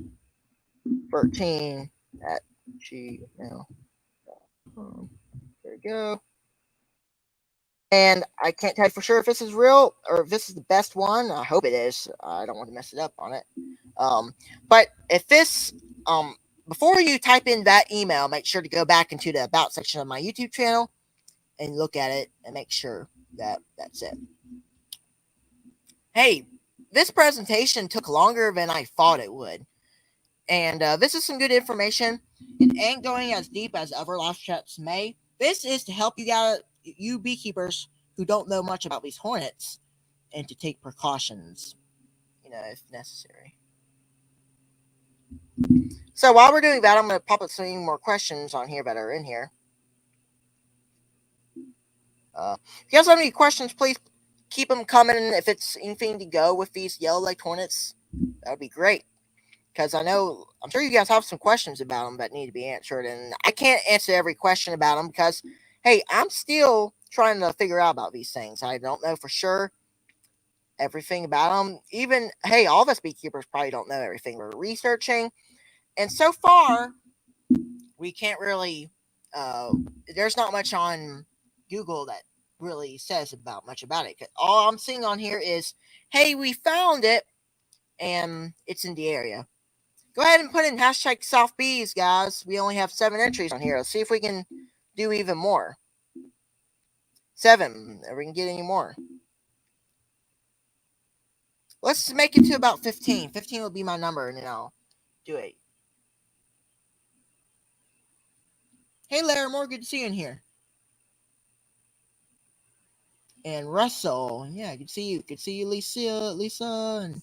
13 at gmail.com. There we go. And I can't tell you for sure if this is real or if this is the best one. I hope it is. I don't want to mess it up on it. But if this, before you type in that email, make sure to go back into the about section of my YouTube channel and look at it and make sure that that's it. Hey, this presentation took longer than I thought it would. And this is some good information. It ain't going as deep as other live chats may. This is to help you beekeepers who don't know much about these hornets and to take precautions, if necessary. So while we're doing that, I'm going to pop up some more questions on here that are in here. If you guys have any questions, please keep them coming. If it's anything to go with these yellow-legged hornets, that would be great. Because I'm sure you guys have some questions about them that need to be answered. And I can't answer every question about them because, hey, I'm still trying to figure out about these things. I don't know for sure everything about them. Even, hey, all of us beekeepers probably don't know everything. We're researching. And so far, we can't really, there's not much on Google that really says much about it. All I'm seeing on here is, hey, we found it, and it's in the area. Go ahead and put in hashtag South Bees, guys. We only have 7 entries on here. Let's see if we can do even more. 7. If we can get any more. Let's make it to about 15. 15 will be my number, and then I'll do it. Hey, Larimore, good to see you in here. And Russell, yeah, good to see you. Good to see you, Lisa, and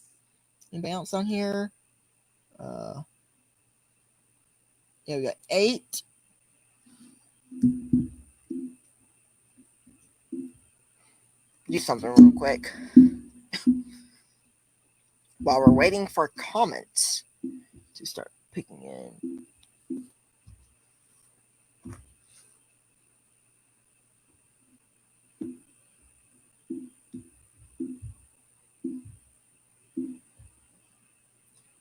anybody else on here? Yeah, we got 8. Do something real quick while we're waiting for comments to start picking in.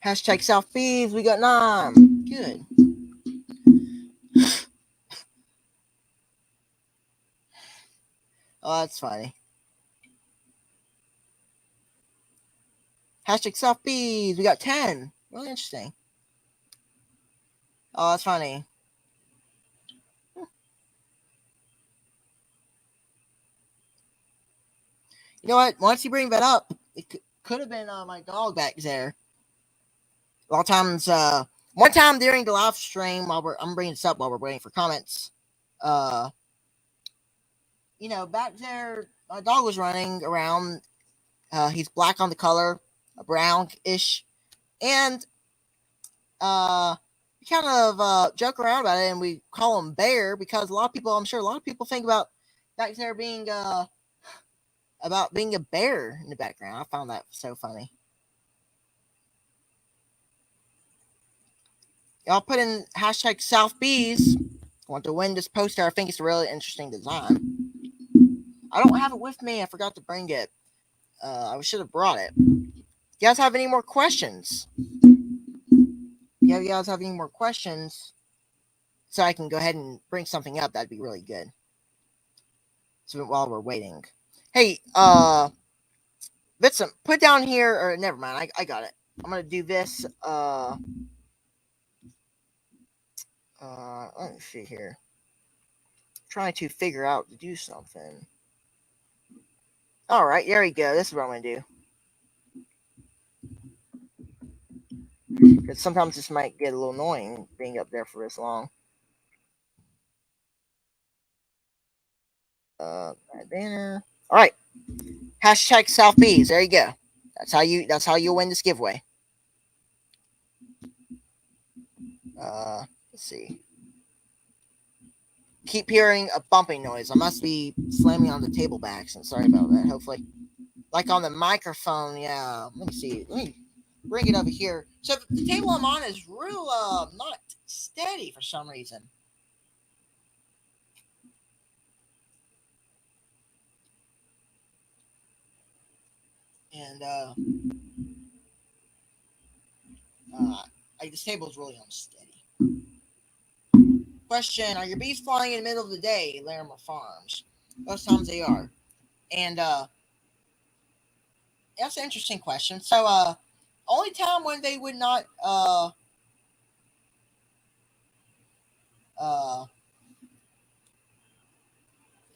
Hashtag South Bees, we got 9. Good. Oh, that's funny. Hashtag South Bees, we got 10. Really interesting. Oh, that's funny. You know what? Once you bring that up, it could have been my dog back there. A lot of times, one time during the live stream, I'm bringing this up while we're waiting for comments. Back there, my dog was running around He's black on the color, brownish, and we kind of joke around about it, and we call him Bear because I'm sure a lot of people think about back there being about being a bear in the background. I found that so funny. Y'all put in hashtag South Bees. Want to win this poster? I think it's a really interesting design. I don't have it with me. I forgot to bring it. I should have brought it. You guys have any more questions? Yeah, you guys have any more questions? So I can go ahead and bring something up. That'd be really good. So while we're waiting, hey, Vincent, put down here, or never mind. I got it. I'm gonna do this. Let me see here. Trying to figure out to do something. All right, there we go. This is what I'm gonna do. Because sometimes this might get a little annoying being up there for this long. Banner. All right. Hashtag South Bees. There you go. That's how you win this giveaway. Let's see. Keep hearing a bumping noise. I must be slamming on the table by accident. Sorry about that. Hopefully, like on the microphone. Yeah. Let me see. Let me bring it over here. So the table I'm on is real not steady for some reason. And this table is really unsteady. Question: are your bees flying in the middle of the day, Larimer Farms? Most times they are. And that's an interesting question. So only time when they would not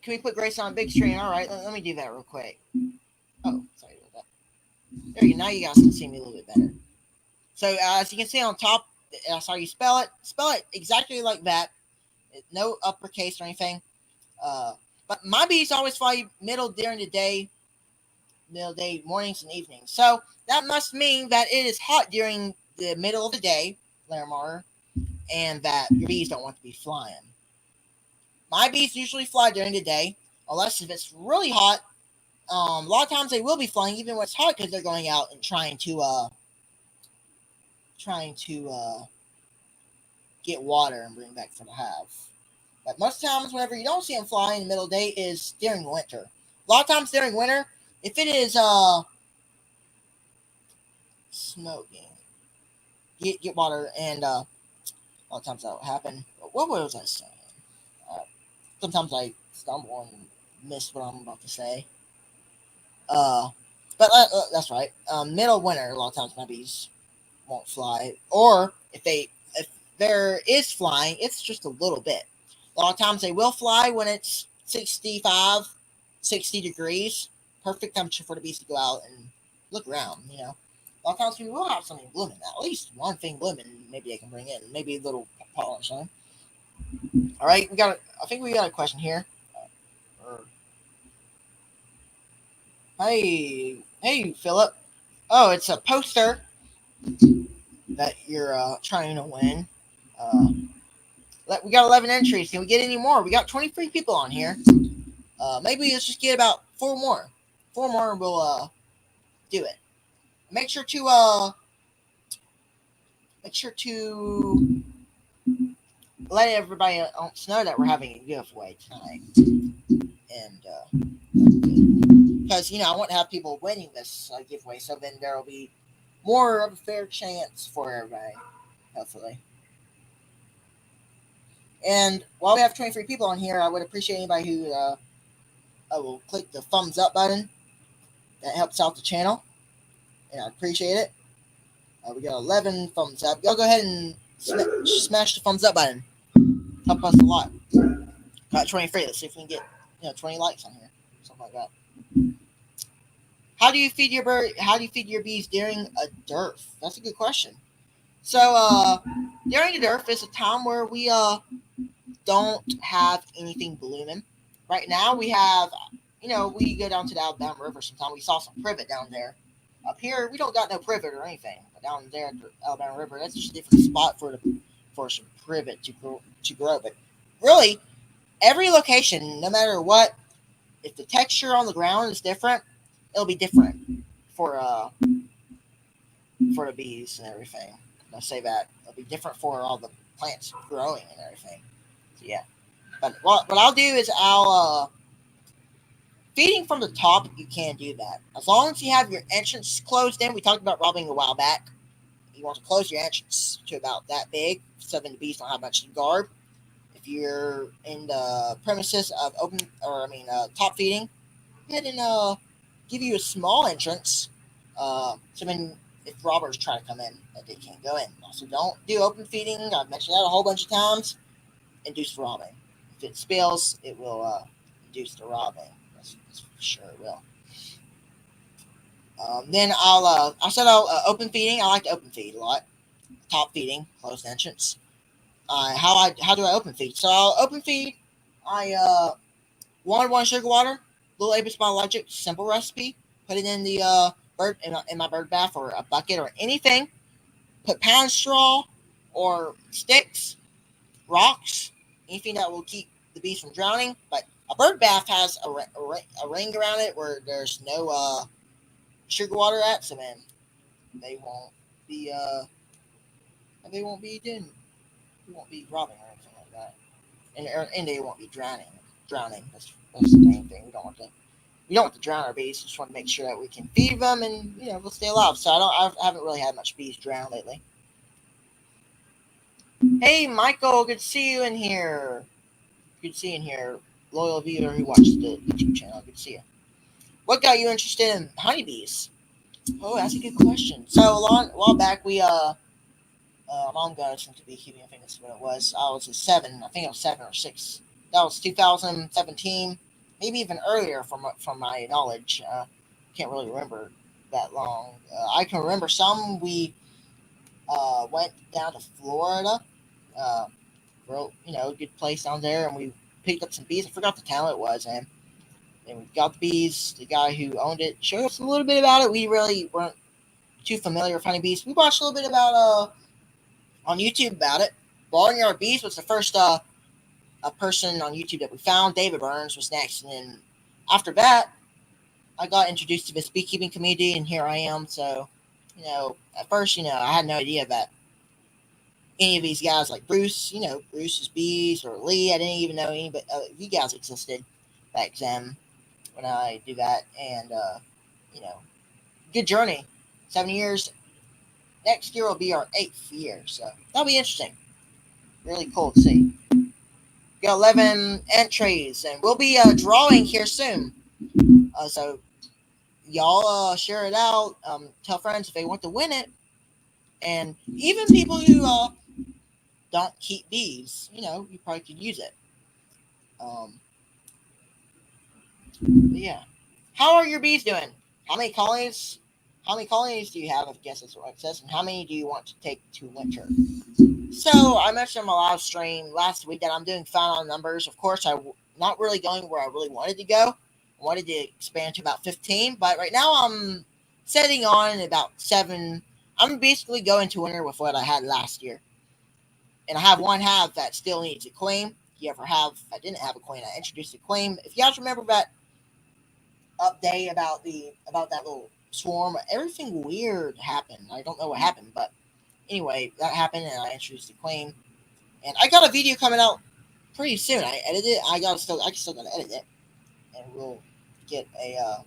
can we put Grayson on a big screen? All right, let me do that real quick. Oh, sorry about that. There you go. Now you guys can see me a little bit better. So as you can see on top, that's how you spell it. Spell it exactly like that. No uppercase or anything. But my bees always fly middle during the day, mornings and evenings. So that must mean that it is hot during the middle of the day, Larimar, and that your bees don't want to be flying. My bees usually fly during the day, unless if it's really hot. A lot of times they will be flying even when it's hot because they're going out and trying to get water and bring back for the hive. But most times, whenever you don't see them fly in the middle of the day, is during winter. A lot of times during winter, if it is smoking, get water, and a lot of times that will happen. What was I saying? Sometimes I stumble and miss what I'm about to say. But that's right. Middle of winter, a lot of times my bees won't fly, or if there is flying, it's just a little bit. A lot of times they will fly when it's 65, 60 degrees. Perfect temperature for the bees to go out and look around, A lot of times we will have something blooming. At least one thing blooming, maybe they can bring in. Maybe a little pollen or something. All right, I think we got a question here. Hey, Philip. Oh, it's a poster that you're trying to win. We got 11 entries. Can we get any more? We got 23 people on here. Maybe let's just get about 4 more. 4 more and we'll do it. Make sure to let everybody else know that we're having a giveaway tonight. And because I want to have people winning this giveaway, so then there will be more of a fair chance for everybody, hopefully. And while we have 23 people on here, I would appreciate anybody who will click the thumbs up button. That helps out the channel, and I appreciate it. We got 11 thumbs up. Y'all go ahead and smash the thumbs up button. Help us a lot. Got 23. Let's see if we can get 20 likes on here, something like that. How do you feed your bees during a dearth? That's a good question. So during a dearth is a time where we don't have anything blooming. Right now we have we go down to the Alabama River sometime. We saw some privet down there. Up here, we don't got no privet or anything. But down there at the Alabama River, that's just a different spot for some privet to grow. But really, every location, no matter what, if the texture on the ground is different, it'll be different for the bees and everything. I'll say that it'll be different for all the plants growing and everything. So yeah. But what I'll do is I'll feeding from the top. You can do that as long as you have your entrance closed in. We talked about robbing a while back. You want to close your entrance to about that big, so then the bees don't have much to guard. If you're in the premises of top feeding, go ahead and give you a small entrance. So then if robbers try to come in, they can't go in. Also, don't do open feeding. I've mentioned that a whole bunch of times. Induce robbing. If it spills, it will induce the robbing. That's for sure it will. Then I'll open feeding. I like to open feed a lot. Top feeding, closed entrance. How do I open feed? So I'll open feed. I 1 sugar water, little Apis biologic, simple recipe. Put it in the bird in my bird bath or a bucket or anything. Put pound straw or sticks, rocks, anything that will keep the bees from drowning. But a bird bath has a ring around it where there's no sugar water at, so then they won't be robbing or anything like that, and they won't be drowning. That's the main thing. We don't want to drown our bees. Just want to make sure that we can feed them and we'll stay alive. So I haven't really had much bees drown lately. Hey Michael, good to see you in here. Good to see you in here. Loyal viewer who watches the YouTube channel. Good to see you. What got you interested in honeybees? Oh, that's a good question. So a while back, Mom got us into beekeeping. I think that's what it was. I was 7. I think I was 7 or 6. That was 2017, maybe even earlier from my knowledge. Can't really remember that long. I can remember some. We went down to Florida. Good place down there, and we picked up some bees. I forgot the town it was, and we got the bees. The guy who owned it showed us a little bit about it. We really weren't too familiar with honeybees. We watched a little bit about on YouTube about it. Barnyard Bees was the first a person on YouTube that we found. David Burns was next, and then after that, I got introduced to this beekeeping community, and here I am. So, at first, I had no idea that any of these guys like Bruce, Bruce's Bees or Lee, I didn't even know any, but you guys existed back then when I do that, and good journey. 7 years. Next year will be our 8th year, so that'll be interesting. Really cool to see. Got 11 entries, and we'll be drawing here soon. So y'all share it out. Tell friends if they want to win it, and even people who don't keep bees, you probably could use it. Yeah. How are your bees doing? How many colonies? How many colonies do you have? I guess that's what it says. And how many do you want to take to winter? So I mentioned in my live stream last week that I'm doing fine on numbers. Of course, I'm not really going where I really wanted to go. I wanted to expand to about 15, but right now I'm setting on about 7. I'm basically going to winter with what I had last year. And I have one hive that still needs a queen. I didn't have a queen, I introduced a queen. If you guys remember that update about that little swarm, everything weird happened. I don't know what happened, but anyway, that happened, and I introduced the queen. And I got a video coming out pretty soon. I edited it. I still gotta edit it, and we'll get a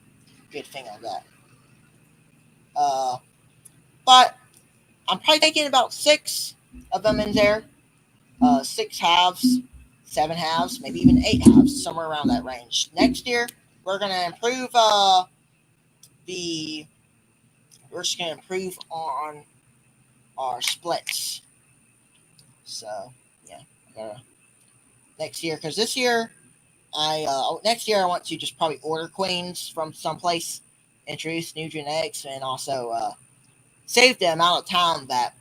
good thing on that. But I'm probably taking about 6 of them in there. 6 halves, 7 halves, maybe even 8 halves, somewhere around that range. Next year, we're gonna improve we're just gonna improve on our splits. So yeah, next year, because this year next year I want to just probably order queens from someplace, introduce new genetics, and also save the amount of time that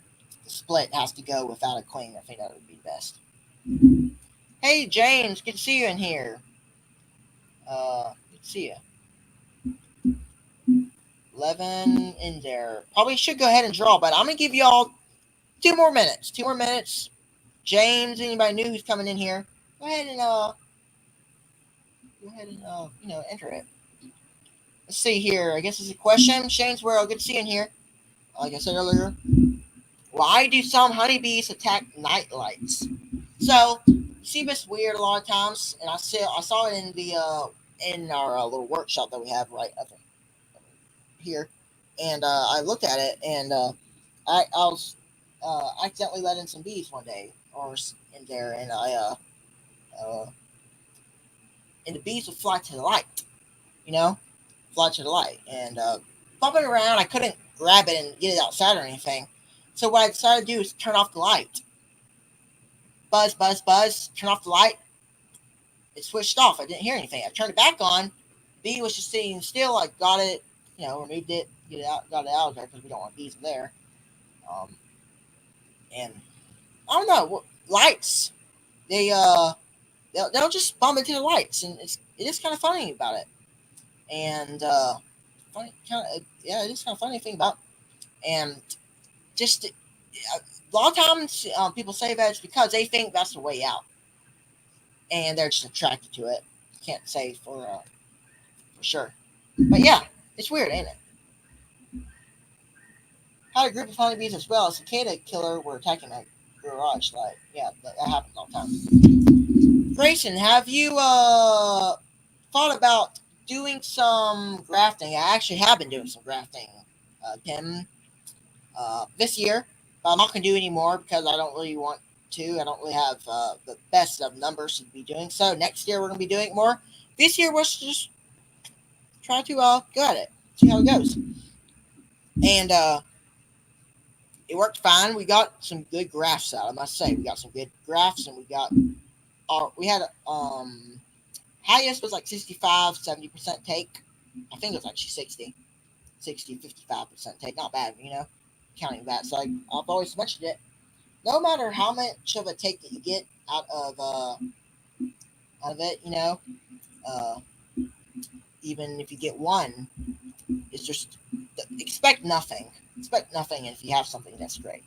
the split has to go without a queen. I think that would be best. Hey James, good to see you in here. Good to see you. 11 in there. Probably should go ahead and draw, but I'm going to give y'all 2 more minutes. 2 more minutes. James, anybody new who's coming in here, go ahead and enter it. Let's see here. I guess it's a question. Shane's World, good to see you in here. Like I said earlier, why do some honeybees attack night lights? So, you see this weird a lot of times, and I saw it in the in our little workshop that we have right up here, and I looked at it, and I was accidentally let in some bees one day, or in there, and and the bees would fly to the light, fly to the light, and bumping around, I couldn't grab it and get it outside or anything. So what I decided to do is turn off the light. Buzz, buzz, buzz. Turn off the light. It switched off. I didn't hear anything. I turned it back on. The bee was just sitting still. I got it, removed it, got it out of there because we don't want bees in there. And I don't know, lights. They'll just bump into the lights, and it is kind of funny about it. And it is kind of funny to think about. And just a lot of times people say that it's because they think that's the way out, and they're just attracted to it. Can't say for sure, but yeah, it's weird, ain't it? Had a group of honeybees as well. A cicada killer were attacking my garage light. Yeah, that happens all the time. Grayson, have you thought about doing some grafting? I actually have been doing some grafting, Tim, this year. But I'm not going to do any more because I don't really want to. I don't really have the best of numbers to be doing so. Next year, we're going to be doing more. This year, we'll just try to go at it, see how it goes. And it worked fine. We got some good grafts out, I must say. We got some good grafts, and we had highest was like 65, 70% take. I think it was actually 60, 55% take. Not bad, counting that. So I've always mentioned it. No matter how much of a take that you get out of it, even if you get one, it's just expect nothing. Expect nothing if you have something that's great.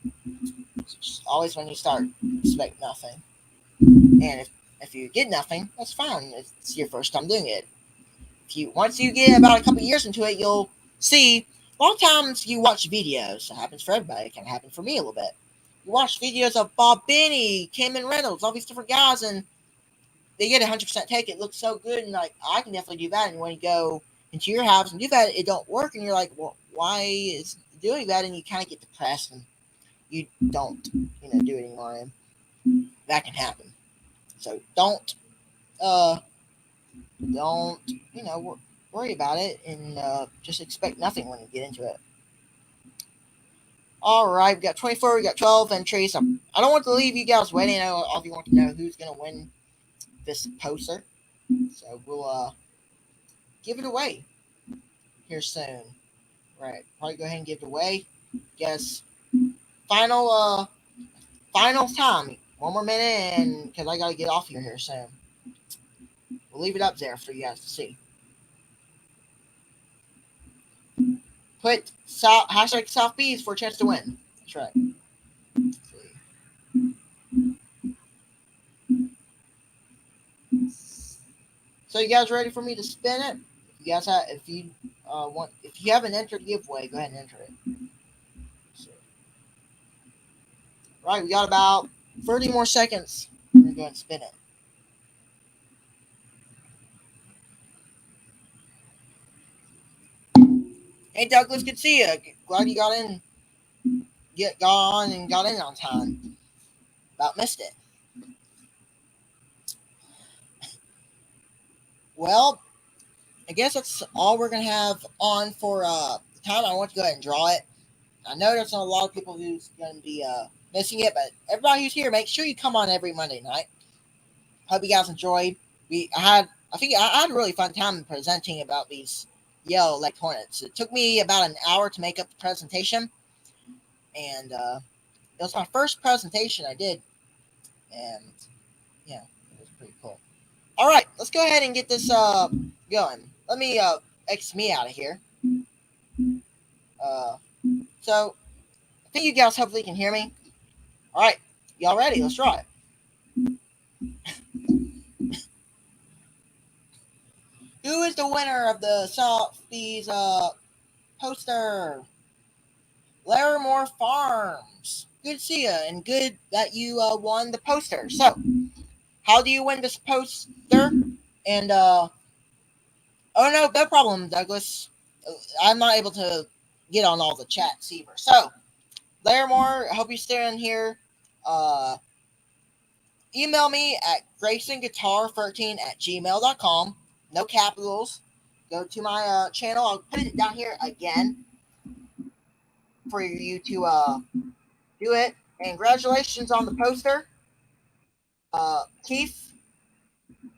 Just always when you start, expect nothing. And if you get nothing, that's fine. It's your first time doing it. Once you get about a couple years into it, you'll see. A lot of times you watch videos. It happens for everybody. It can happen for me a little bit. You watch videos of Bob Benny, Cameron Reynolds, all these different guys, and they get 100% take. It looks so good, and like I can definitely do that. And when you go into your house and do that, it don't work, and you're like, well, why is it doing that? And you kind of get depressed, and you don't, do it anymore. And that can happen. So don't worry about it, and just expect nothing when you get into it. All right, we got 24, we got 12 entries. I don't want to leave you guys waiting. I know all of you want to know who's going to win this poster. So we'll give it away here soon. Right, probably go ahead and give it away. Guess final time. One more minute, and because I got to get off here soon. We'll leave it up there for you guys to see. Put hashtag South Bees for a chance to win. That's right. So you guys ready for me to spin it? If you guys have, if you haven't entered the giveaway, go ahead and enter it. Right, we got about 30 more seconds. We're going to go ahead and spin it. Hey Douglas, good to see you. Glad you got in. Got in on time. About missed it. Well, I guess that's all we're gonna have on for the time. I want to go ahead and draw it. I know there's not a lot of people who's gonna be missing it, but everybody who's here, make sure you come on every Monday night. Hope you guys enjoyed. I had a really fun time presenting about these yellow-legged hornets. It took me about an hour to make up the presentation, and it was my first presentation I did, and yeah, it was pretty cool. All right, let's go ahead and get this going. let me X me out of here. So I think you guys hopefully can hear me. All right, y'all ready? Let's try it. Who is the winner of the Softbees poster? Larimore Farms. Good to see you, and good that you won the poster. So, how do you win this poster? And oh no problem, Douglas. I'm not able to get on all the chats either. So, Larimore, I hope you're staying here. Email me at graysonguitar13@gmail.com. No capitals. Go to my channel. I'll put it down here again for you to do it. And congratulations on the poster. Keith,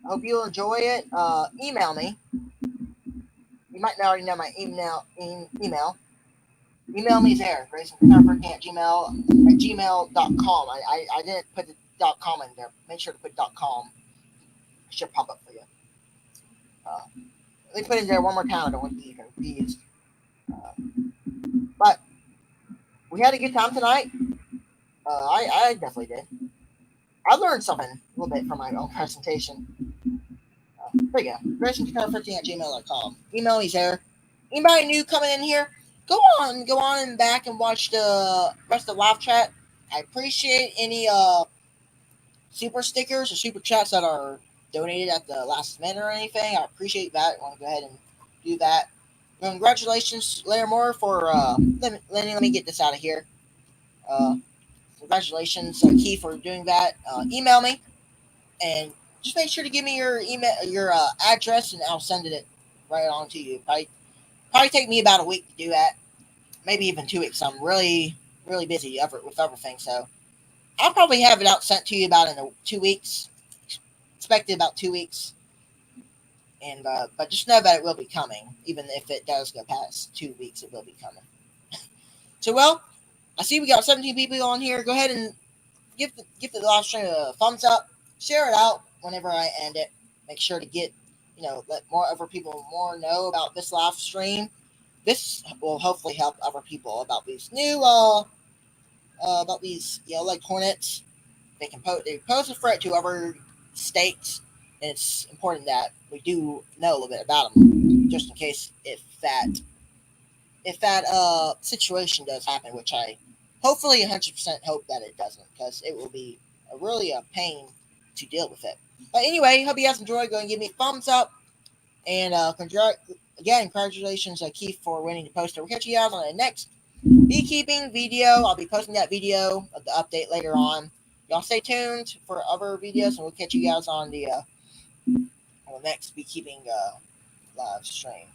I hope you'll enjoy it. Email me. You might already know my email. Email me there, graysonguitar13@gmail.com. I didn't put the .com in there. Make sure to put .com. It should pop up for you. Let me put it in there one more time. I don't want to be confused. But we had a good time tonight. I definitely did. I learned something a little bit from my own presentation. There you go. GraysonGuitar13@gmail.com. Email me there. Anybody new coming in here? Go on and back and watch the rest of the live chat. I appreciate any super stickers or super chats that are donated at the last minute or anything. I appreciate that. I want to go ahead and do that. Congratulations, Larimore, for let me get this out of here. Congratulations, Keith, for doing that. Email me and just make sure to give me your email, your address, and I'll send it right on to you. Probably take me about a week to do that, maybe even 2 weeks. I'm really busy with everything, so I'll probably have it out sent to you about in 2 weeks. Expected about 2 weeks, and but just know that it will be coming. Even if it does go past 2 weeks, it will be coming. So, well, I see we got 17 people on here. Go ahead and give the live stream a thumbs up. Share it out whenever I end it. Make sure to let more other people know about this live stream. This will hopefully help other people about these new about these like Hornets. They pose a threat to other states, and it's important that we do know a little bit about them, just in case if that situation does happen, which I hopefully 100% hope that it doesn't, because it will be really a pain to deal with it. But anyway, hope you guys enjoyed. Go and give me a thumbs up, and congratulations, Keith, for winning the poster. We'll catch you guys on the next beekeeping video. I'll be posting that video of the update later on. Y'all stay tuned for other videos, and we'll catch you guys on the next beekeeping live stream.